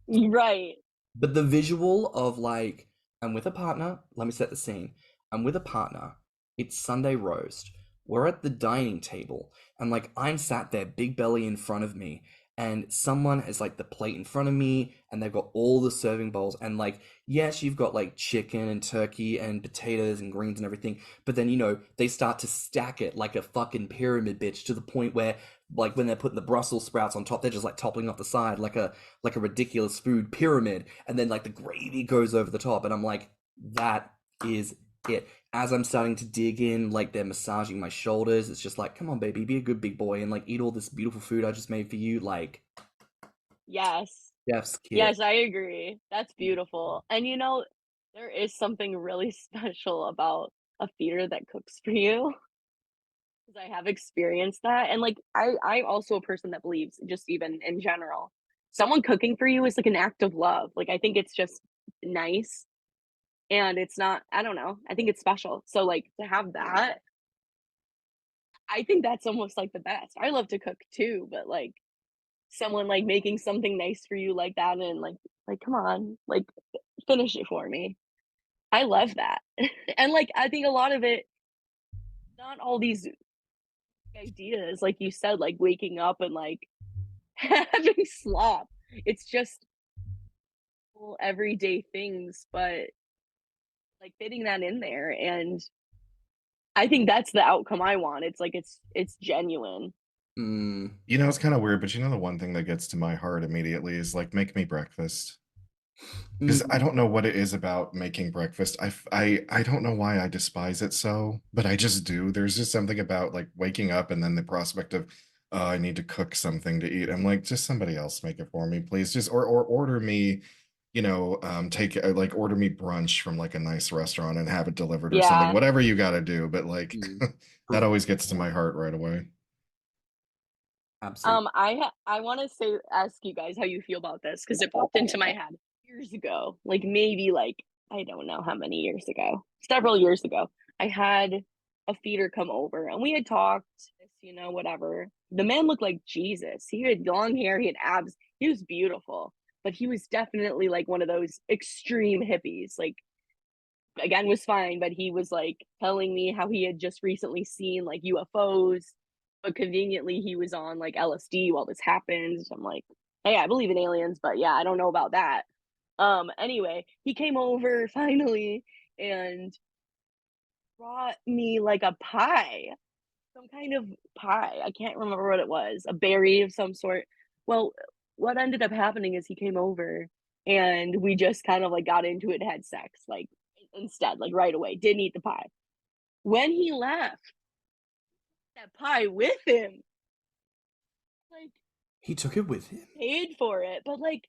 S4: Right.
S2: But the visual of like, I'm with a partner, let me set the scene. I'm with a partner, it's Sunday roast, we're at the dining table, and like, I'm sat there, big belly in front of me, and someone has like the plate in front of me, and they've got all the serving bowls, and like, yes, you've got like chicken and turkey and potatoes and greens and everything, but then, you know, they start to stack it like a fucking pyramid, bitch, to the point where, like, when they're putting the Brussels sprouts on top, they're just like toppling off the side like a ridiculous food pyramid, and then like the gravy goes over the top, and I'm like, that is it. As I'm starting to dig in, like, they're massaging my shoulders, it's just like, come on, baby, be a good big boy and like eat all this beautiful food I just made for you. Like,
S4: Yes.
S2: chef's kiss.
S4: Yes, I agree. That's beautiful. And you know, there is something really special about a feeder that cooks for you, because I have experienced that. And like, I'm also a person that believes, just even in general, someone cooking for you is like an act of love. Like, I think it's just nice, and it's not, I don't know, I think it's special. So like, to have that, I think that's almost like the best. I love to cook too, but like, someone like making something nice for you like that, and like come on, like, finish it for me. I love that. And like, I think a lot of it, not all these ideas, like you said, like waking up and like having slop. It's just little everyday things, but like fitting that in there, and I think that's the outcome I want. It's like, it's genuine.
S2: Mm.
S3: You know, it's kind of weird, but you know, the one thing that gets to my heart immediately is like, make me breakfast. Because I don't know what it is about making breakfast. I don't know why I despise it so, but I just do. There's just something about like waking up and then the prospect of, oh, I need to cook something to eat. I'm like, just somebody else make it for me, please. Just or order me, you know, like order me brunch from like a nice restaurant and have it delivered or something.
S4: Yeah.
S3: Whatever you got to do, but like
S2: Mm.
S3: that always gets to my heart right away.
S2: Absolutely.
S4: I want to say, ask you guys how you feel about this, because it popped into my head years ago, like maybe like, I don't know how many years ago, several years ago. I had a feeder come over, and we had talked, you know, whatever. The man looked like Jesus. He had long hair, he had abs, he was beautiful, but he was definitely like one of those extreme hippies. Like, again, was fine, but he was like telling me how he had just recently seen like UFOs, but conveniently he was on like LSD while this happened. So I'm like, hey, I believe in aliens, but yeah, I don't know about that. Anyway, he came over finally and brought me like a pie. some kind of pie. I can't remember what it was, a berry of some sort. Well, what ended up happening is he came over and we just kind of like got into it and had sex, like instead, like right away. Didn't eat the pie. When he left, that pie with him. Like,
S2: He took it with him.
S4: paid for it, but like,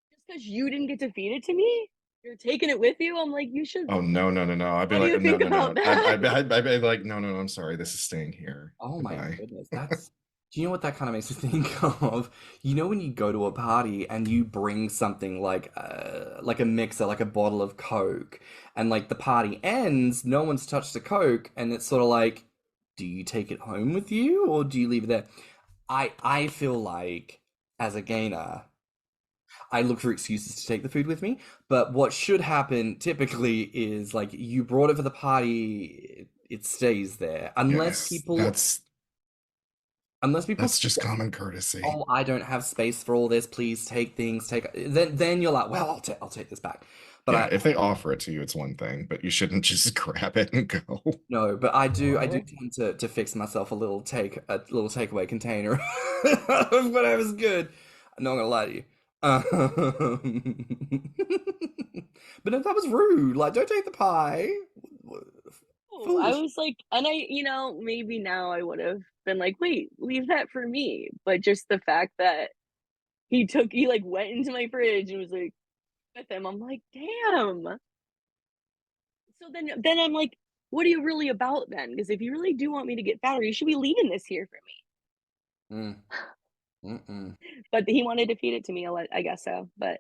S4: just because you didn't get to feed it to me, you're taking it with you. I'm like, you should.
S3: Oh no. I'd be
S4: What do
S3: like,
S4: you
S3: no,
S4: think
S3: no, no.
S4: about that?
S3: I'd be like, no, I'm sorry. This is staying here.
S2: Oh my
S3: Goodbye.
S2: goodness, that's. Do you know what that kind of makes me think of? You know when you go to a party and you bring something like a mixer, like a bottle of Coke, and like the party ends, no one's touched the Coke, and it's sort of like, do you take it home with you or do you leave it there? I feel like as a gainer, I look for excuses to take the food with me, but what should happen typically is like you brought it for the party, it stays there.
S3: Yes,
S2: Unless people
S3: that's just common courtesy.
S2: oh, I don't have space for all this, please take things, then you're like, well, I'll take this back. But
S3: Yeah, if they offer it to you, it's one thing, but you shouldn't just grab it and go.
S2: no, but I do tend to fix myself a little takeaway container of whatever's good. I'm not gonna lie to you. But no, that was rude. Like, don't take the pie.
S4: Oh, I was like, and maybe now I would have been like, wait, leave that for me. But just the fact that he like went into my fridge and was like with him, I'm like, damn. So then I'm like, what are you really about then? Because if you really do want me to get fatter, you should be leaving this here for me. But he wanted to feed it to me, I guess so. But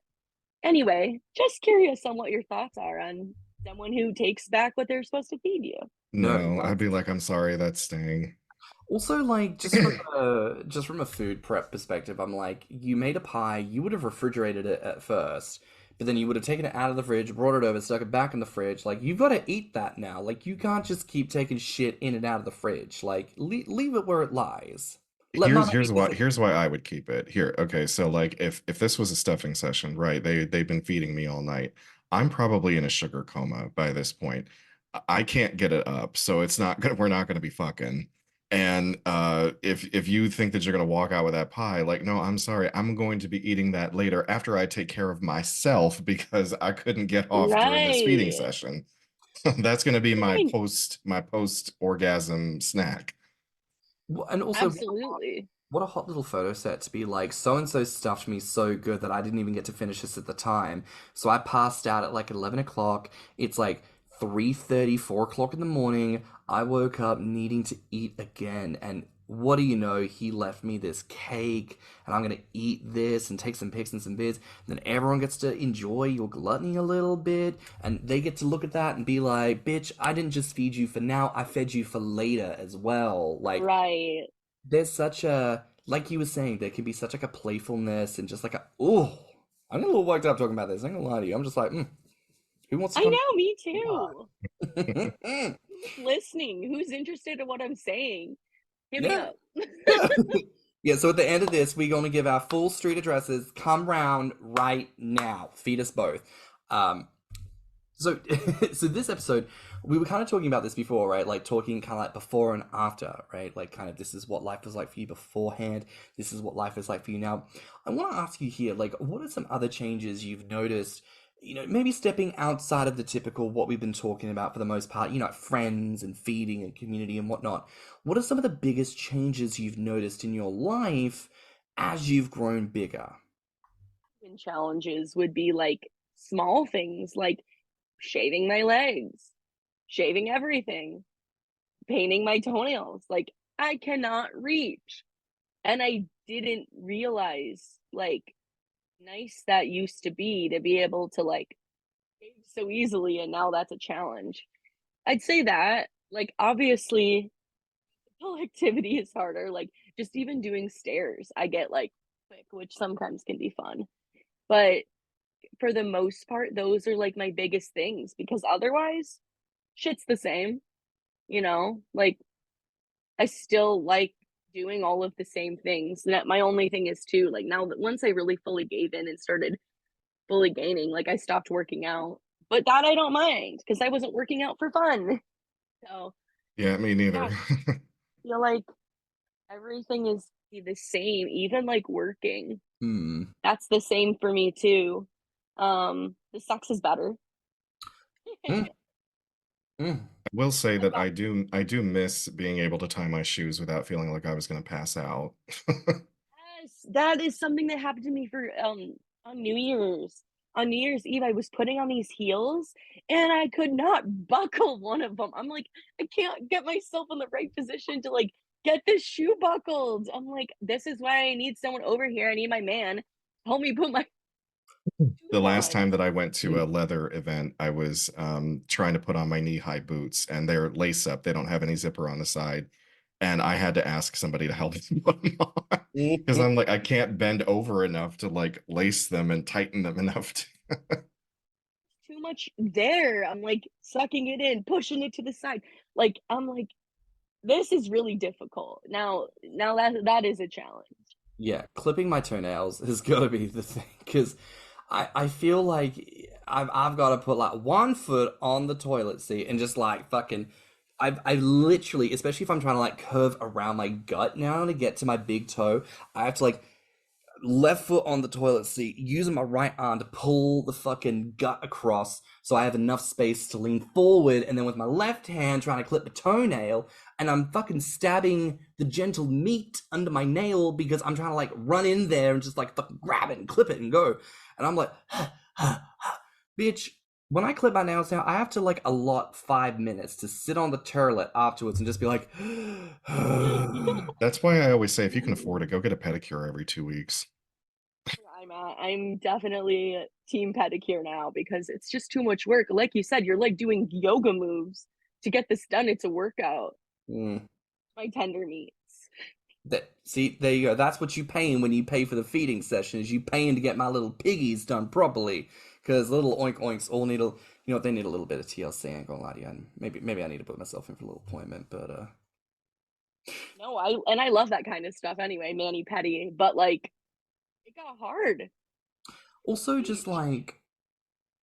S4: anyway, just curious on what your thoughts are on someone who takes back what they're supposed to feed you.
S3: No, I'd be like, I'm sorry, that's staying.
S2: Also, like, just from a food prep perspective, I'm like, you made a pie, you would have refrigerated it at first, but then you would have taken it out of the fridge, brought it over, stuck it back in the fridge. Like, you've got to eat that now. Like, you can't just keep taking shit in and out of the fridge. Like, leave it where it lies.
S3: Here's why I would keep it here. Okay, so like if this was a stuffing session, right? They've been feeding me all night. I'm probably in a sugar coma by this point. I can't get it up, so we're not gonna be fucking. And if you think that you're gonna walk out with that pie, like, no, I'm sorry, I'm going to be eating that later after I take care of myself because I couldn't get off during this feeding
S4: Right.
S3: session. That's gonna be my
S4: Right.
S3: post orgasm snack.
S2: And also,
S4: Absolutely.
S2: what a hot little photo set to be like, so and so stuffed me so good that I didn't even get to finish this at the time. So I passed out at like 11 o'clock. It's like 3:30, 4 o'clock in the morning. I woke up needing to eat again. And what do you know? He left me this cake, and I'm going to eat this and take some pics and some vids. And then everyone gets to enjoy your gluttony a little bit. And they get to look at that and be like, bitch, I didn't just feed you for now, I fed you for later as well. Like,
S4: Right.
S2: there's such a, like you were saying, there can be such like a playfulness and just like I'm getting a little worked up talking about this. I'm gonna lie to you. I'm just like, who wants to
S4: I
S2: come?
S4: know, me too. Who's listening? Who's interested in what I'm saying? Hit me up.
S2: Yeah, so at the end of this, we're going to give our full street addresses. Come round right now. Feed us both. So this episode, we were kind of talking about this before, right? Like talking kind of like before and after, right? Like kind of this is what life was like for you beforehand. This is what life is like for you now. I want to ask you here, like, what are some other changes you've noticed? You know, maybe stepping outside of the typical what we've been talking about for the most part, you know, friends and feeding and community and whatnot. What are some of the biggest changes you've noticed in your life as you've grown bigger?
S4: And challenges would be like small things like shaving my legs, shaving everything, painting my toenails. Like, I cannot reach. And I didn't realize like nice that used to be able to like shave so easily, and now that's a challenge. I'd say that, like, obviously physical activity is harder. Like, just even doing stairs, I get like quick, which sometimes can be fun. But for the most part, those are like my biggest things because otherwise, shit's the same, Like, I still like doing all of the same things. And that my only thing is too, like, now that once I really fully gave in and started fully gaining, like, I stopped working out. But that I don't mind because I wasn't working out for fun. So
S3: Yeah, me neither.
S4: feel like everything is the same, even like working. That's the same for me too. The sex is better.
S2: Mm.
S3: I will say
S4: What
S3: that
S4: about
S3: I do miss being able to tie my shoes without feeling like I was going to pass out.
S4: yes, that is something that happened to me for on New Year's. On New Year's Eve, I was putting on these heels and I could not buckle one of them. I'm like, I can't get myself in the right position to like get this shoe buckled. I'm like, this is why I need someone over here. I need my man. Help me put my
S3: The
S4: shoes
S3: last
S4: on.
S3: time that I went to a leather event, I was trying to put on my knee-high boots, and they're lace up. They don't have any zipper on the side, and I had to ask somebody to help me put them on because I'm like, I can't bend over enough to like lace them and tighten them enough to.
S4: Too much there. I'm like sucking it in, pushing it to the side. Like I'm like, this is really difficult. Now that is a challenge.
S2: Yeah, clipping my toenails has got to be the thing because I feel like I've got to put like one foot on the toilet seat and just like fucking I literally, especially if I'm trying to like curve around my gut now to get to my big toe, I have to like left foot on the toilet seat, using my right arm to pull the fucking gut across so I have enough space to lean forward, and then with my left hand trying to clip the toenail, and I'm fucking stabbing the gentle meat under my nail because I'm trying to like run in there and just like fucking grab it and clip it and go. And I'm like, bitch, when I clip my nails now, I have to like allot 5 minutes to sit on the toilet afterwards and just be like,
S3: That's why I always say if you can afford it, go get a pedicure every 2 weeks.
S4: I'm definitely team pedicure now because it's just too much work. Like you said, you're like doing yoga moves to get this done. It's a workout.
S2: mm.
S4: My tender meats.
S2: See, there you go. That's what you paying when you pay for the feeding session. Is you paying to get my little piggies done properly? Because little oink oinks all need they need a little bit of TLC. I ain't gonna lie to you. And maybe I need to put myself in for a little appointment. But
S4: No, I love that kind of stuff anyway, mani pedi. But like, it got hard.
S2: also just like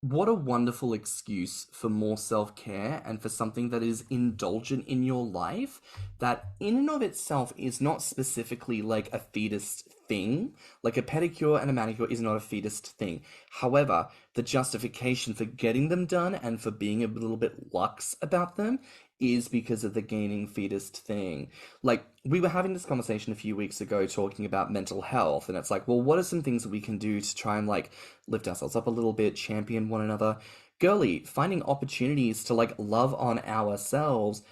S2: what a wonderful excuse for more self care and for something that is indulgent in your life that, in and of itself, is not specifically like a fetus thing. Like a pedicure and a manicure is not a fetus thing. However, the justification for getting them done and for being a little bit luxe about them is because of the gaining fetus thing. Like, we were having this conversation a few weeks ago talking about mental health, and it's like, well, what are some things that we can do to try and like lift ourselves up a little bit, champion one another? Girly, finding opportunities to like love on ourselves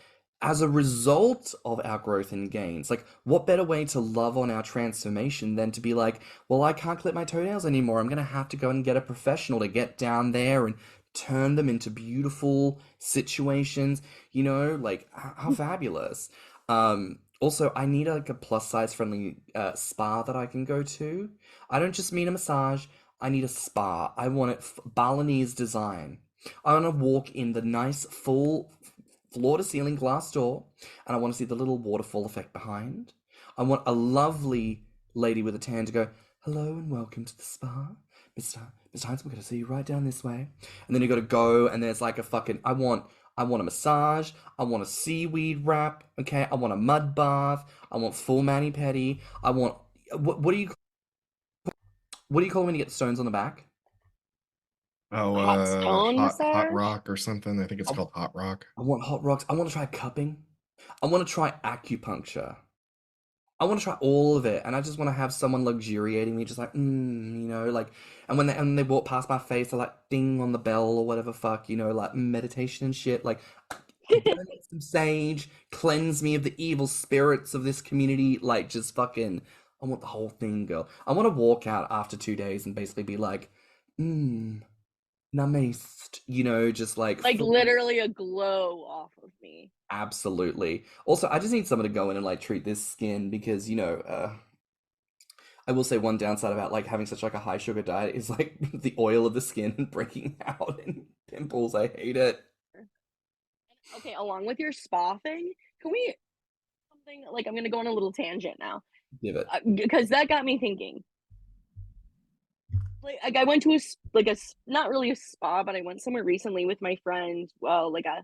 S2: as a result of our growth and gains. Like, what better way to love on our transformation than to be like, well, I can't clip my toenails anymore. I'm going to have to go and get a professional to get down there and turn them into beautiful situations, like how fabulous. Also, I need like a plus size friendly spa that I can go to. I don't just mean a massage, I need a spa. I want it Balinese design. I want to walk in the nice full floor to ceiling glass door, and I want to see the little waterfall effect behind. I want a lovely lady with a tan to go, hello and welcome to the spa. Mr. Heinz, we're going to see you right down this way. And then you got to go, and there's like a fucking, I want a massage. I want a seaweed wrap. Okay. I want a mud bath. I want full mani pedi. I want, what do you call it when you get the stones on the back?
S3: Oh,
S4: Hot stone
S3: hot
S4: massage.
S3: rock or something. I think it's called hot rock.
S2: I want hot rocks. I want to try cupping. I want to try acupuncture. I want to try all of it, and I just want to have someone luxuriating me, just like, like, and when they walk past my face, they're like, ding on the bell or whatever, fuck, like meditation and shit, like, burn some sage, cleanse me of the evil spirits of this community, like, just fucking, I want the whole thing, girl. I want to walk out after 2 days and basically be like, namaste, just like
S4: Like literally a glow off of me.
S2: absolutely. Also, I just need someone to go in and like treat this skin because, I will say one downside about like having such like a high sugar diet is like the oil of the skin breaking out and pimples. I hate it.
S4: Okay, along with your spa thing, can we something like I'm gonna go on a little tangent now
S2: Give it.
S4: because that got me thinking. Like I went to a not really a spa, but I went somewhere recently with my friend. Well, like a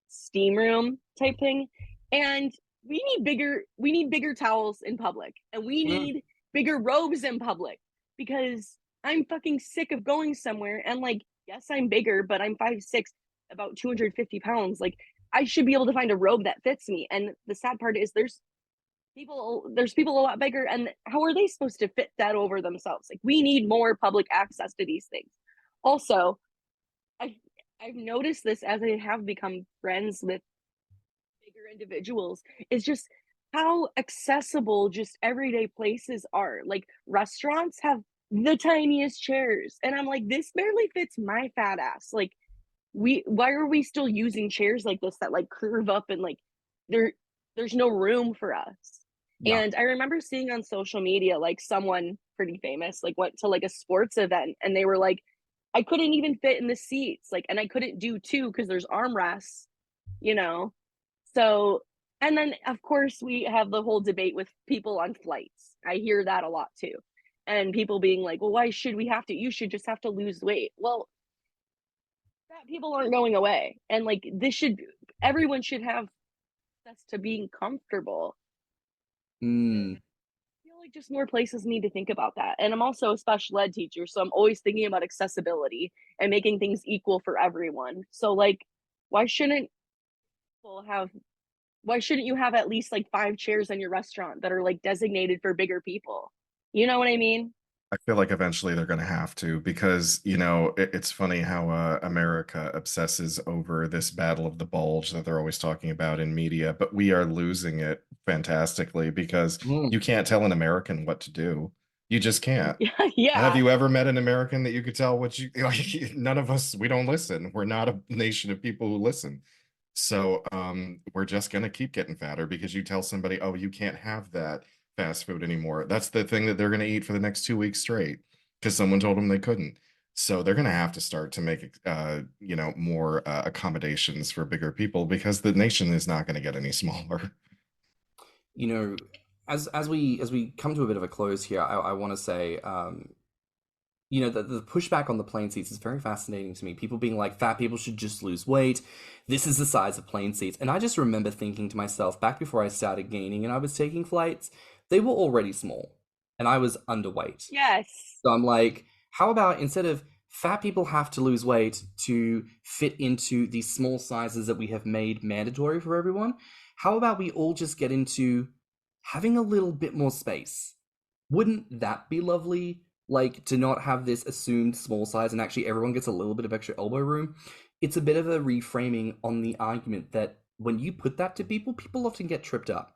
S4: steam room type thing, and we need bigger towels in public, and we
S2: Mm.
S4: need bigger robes in public, because I'm fucking sick of going somewhere and like, yes, I'm bigger, but I'm 5'6", about 250 pounds. Like, I should be able to find a robe that fits me. And the sad part is there's people a lot bigger, and how are they supposed to fit that over themselves? Like, we need more public access to these things. Also, I've I've noticed this as I have become friends with bigger individuals, is just how accessible just everyday places are. Like, restaurants have the tiniest chairs, and I'm like, this barely fits my fat ass. Like, why are we still using chairs like this that like curve up, and like there there's no room for us.
S2: Yeah.
S4: And I remember seeing on social media, like, someone pretty famous like went to like a sports event, and they were like, I couldn't even fit in the seats, like, and I couldn't do two because there's armrests, you know. So, and then of course we have the whole debate with people on flights. I hear that a lot too. And people being like, well, why should we have to? You should just have to lose weight. Well, fat people aren't going away. And like, everyone should have access to being comfortable.
S2: Mm.
S4: I feel like just more places need to think about that. And I'm also a special ed teacher, so I'm always thinking about accessibility and making things equal for everyone. So like, why shouldn't people have why shouldn't you have at least like 5 chairs in your restaurant that are like designated for bigger people? You know what I mean?
S3: I feel like eventually they're going to have to, because, it's funny how America obsesses over this battle of the bulge that they're always talking about in media, but we are losing it fantastically, because
S2: Mm.
S3: you can't tell an American what to do. You just can't. Have
S4: Yeah.
S3: you ever met an American that you could tell what you like? None of us, we don't listen. We're not a nation of people who listen. So we're just going to keep getting fatter, because you tell somebody, oh, you can't have that fast food anymore. That's the thing that they're going to eat for the next 2 weeks straight, because someone told them they couldn't. So they're going to have to start to make, more accommodations for bigger people, because the nation is not going to get any smaller.
S2: You know, as we come to a bit of a close here, I want to say, the pushback on the plane seats is very fascinating to me. People being like, fat people should just lose weight. This is the size of plane seats. And I just remember thinking to myself, back before I started gaining and I was taking flights, they were already small and I was underweight.
S4: Yes.
S2: So I'm like, how about instead of fat people have to lose weight to fit into these small sizes that we have made mandatory for everyone, how about we all just get into having a little bit more space? Wouldn't that be lovely? Like, to not have this assumed small size and actually everyone gets a little bit of extra elbow room. It's a bit of a reframing on the argument that when you put that to people, people often get tripped up.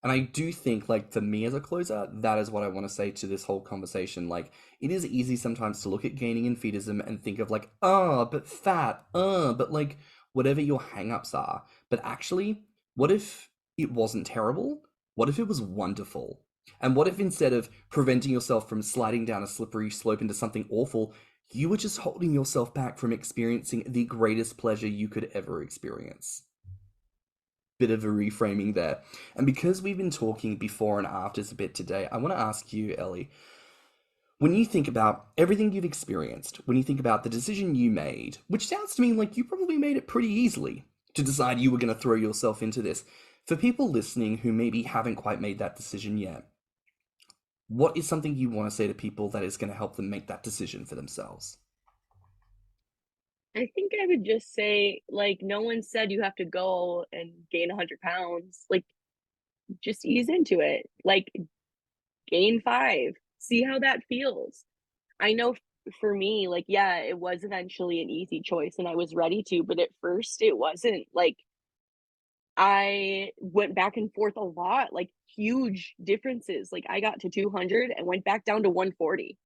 S2: And I do think, like, for me as a closer, that is what I want to say to this whole conversation. Like, it is easy sometimes to look at gaining and fetism and think of like, but fat, but like, whatever your hang-ups are. But actually, what if it wasn't terrible? What if it was wonderful? And what if instead of preventing yourself from sliding down a slippery slope into something awful, you were just holding yourself back from experiencing the greatest pleasure you could ever experience? Bit of a reframing there. And because we've been talking before and afters a bit today, I want to ask you, Ellie, when you think about everything you've experienced, when you think about the decision you made, which sounds to me like you probably made it pretty easily to decide you were going to throw yourself into this, for people listening who maybe haven't quite made that decision yet, what is something you want to say to people that is going to help them make that decision for themselves?
S4: I think I would just say, like, no one said you have to go and gain 100 pounds. Like, just ease into it. Like, gain 5, see how that feels. I know for me, like, yeah, it was eventually an easy choice and I was ready to, but at first it wasn't. Like, I went back and forth a lot, like, huge differences. Like, I got to 200 and went back down to 140.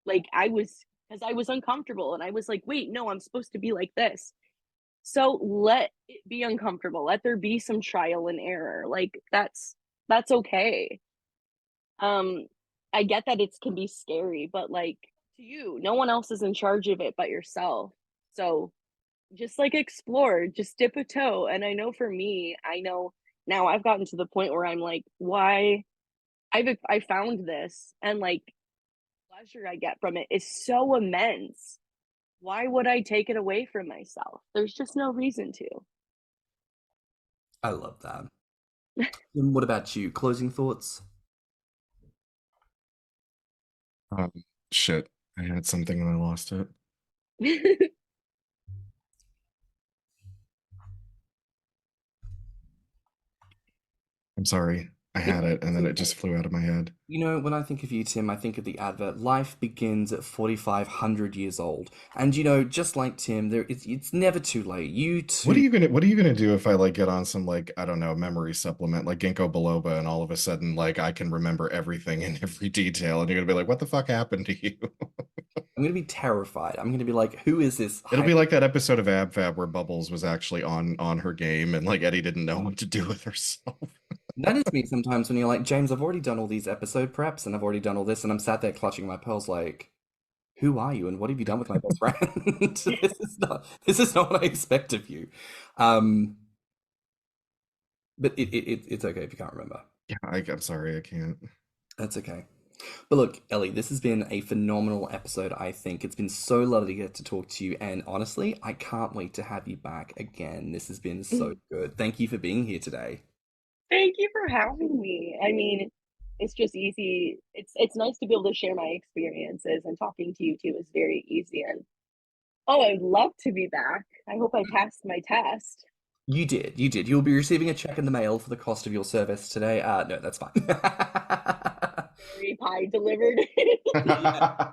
S4: Like, because I was uncomfortable and I was like, wait, no, I'm supposed to be like this. So let it be uncomfortable. Let there be some trial and error. Like, that's okay. I get that it can be scary, but like, to you, no one else is in charge of it but yourself. So just like explore, just dip a toe. And I know for me, I know now I've gotten to the point where I'm like, why I found this, and like, pleasure I get from it is so immense. Why would I take it away from myself? There's just no reason to.
S2: I love that. And what about you? Closing thoughts?
S3: Shit. I had something and I lost it. I'm sorry. I had it and then it just flew out of my head.
S2: You know, when I think of you, Tim, I think of the advert. Life begins at 4,500 years old, and you know, just like Tim, it's never too late. You too.
S3: What are you gonna do if I like get on some like, I don't know, memory supplement like ginkgo biloba and all of a sudden like I can remember everything in every detail and you're gonna be like, what the fuck happened to you?
S2: I'm gonna be terrified. I'm gonna be like, who is this?
S3: It'll be like that episode of Ab Fab where Bubbles was actually on her game and like Eddie didn't know what to do with herself.
S2: That is me sometimes when you're like, James, I've already done all these episode preps and I've already done all this, and I'm sat there clutching my pearls like, who are you and what have you done with my best friend? This is not what I expect of you. But it's okay if you can't remember.
S3: Yeah, I'm sorry, I can't.
S2: That's okay. But look, Ellie, this has been a phenomenal episode, I think. It's been so lovely to get to talk to you, and honestly, I can't wait to have you back again. This has been so good. Thank you for being here today.
S4: Thank you for having me. I mean, it's just easy. It's nice to be able to share my experiences, and talking to you too is very easy. And I'd love to be back. I hope I passed my test.
S2: You did. You'll be receiving a check in the mail for the cost of your service today. No, that's fine.
S4: Pie delivered.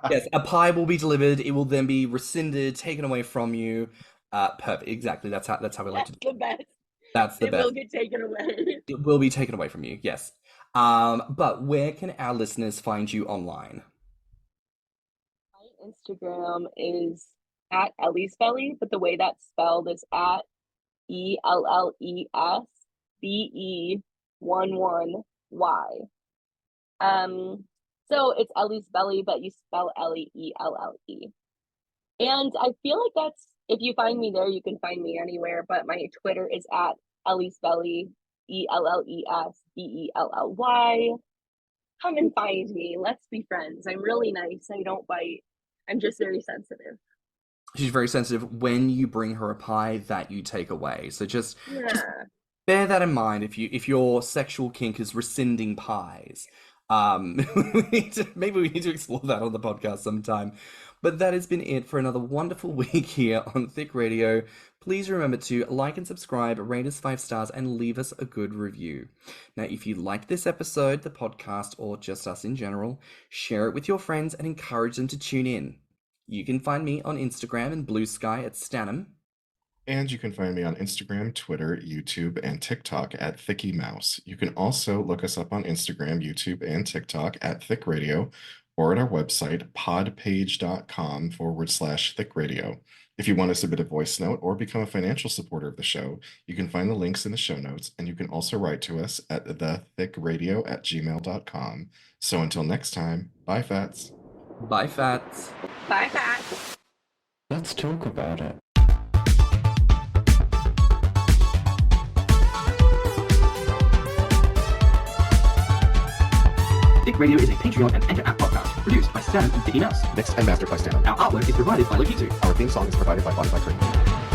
S2: Yes, a pie will be delivered. It will then be rescinded, taken away from you. Perfect. Exactly. That's how we like to do it.
S4: The best.
S2: That's the best.
S4: It will get taken away.
S2: It will be taken away from you. Yes. But where can our listeners find you online?
S4: My Instagram is at ellesbe11y, but the way that's spelled is at ellesbe11y. So it's ellesbe11y, but you spell L-E-E-L-L-E. And I feel like that's, if you find me there, you can find me anywhere, but my Twitter is at ellesbe11y, ellesbe11y. Come and find me. Let's be friends. I'm really nice. I don't bite. I'm just very sensitive.
S2: She's very sensitive when you bring her a pie that you take away. So just bear that in mind if your sexual kink is rescinding pies. Maybe we need to explore that on the podcast sometime. But that has been it for another wonderful week here on Thicc Radio. Please remember to like and subscribe, rate us 5 stars, and leave us a good review. Now, if you liked this episode, the podcast, or just us in general, share it with your friends and encourage them to tune in. You can find me on Instagram and BlueSky at stannnum.
S3: And you can find me on Instagram, Twitter, YouTube, and TikTok at thiccmouse. You can also look us up on Instagram, YouTube, and TikTok at Thicc Radio, or at our website, podpage.com/Thicc Radio. If you want to submit a voice note or become a financial supporter of the show, you can find the links in the show notes, and you can also write to us at thethiccradio@gmail.com. So until next time, bye, Fats.
S2: Bye, Fats.
S4: Bye, Fats.
S1: Let's talk about it.
S2: Thicc Radio is a Patreon and Anchor app podcast produced by stannnum and stannnum.
S3: Mixed and mastered by stannnum.
S2: Our artwork is provided by Lokitu.
S3: Our theme song is provided by Spotify.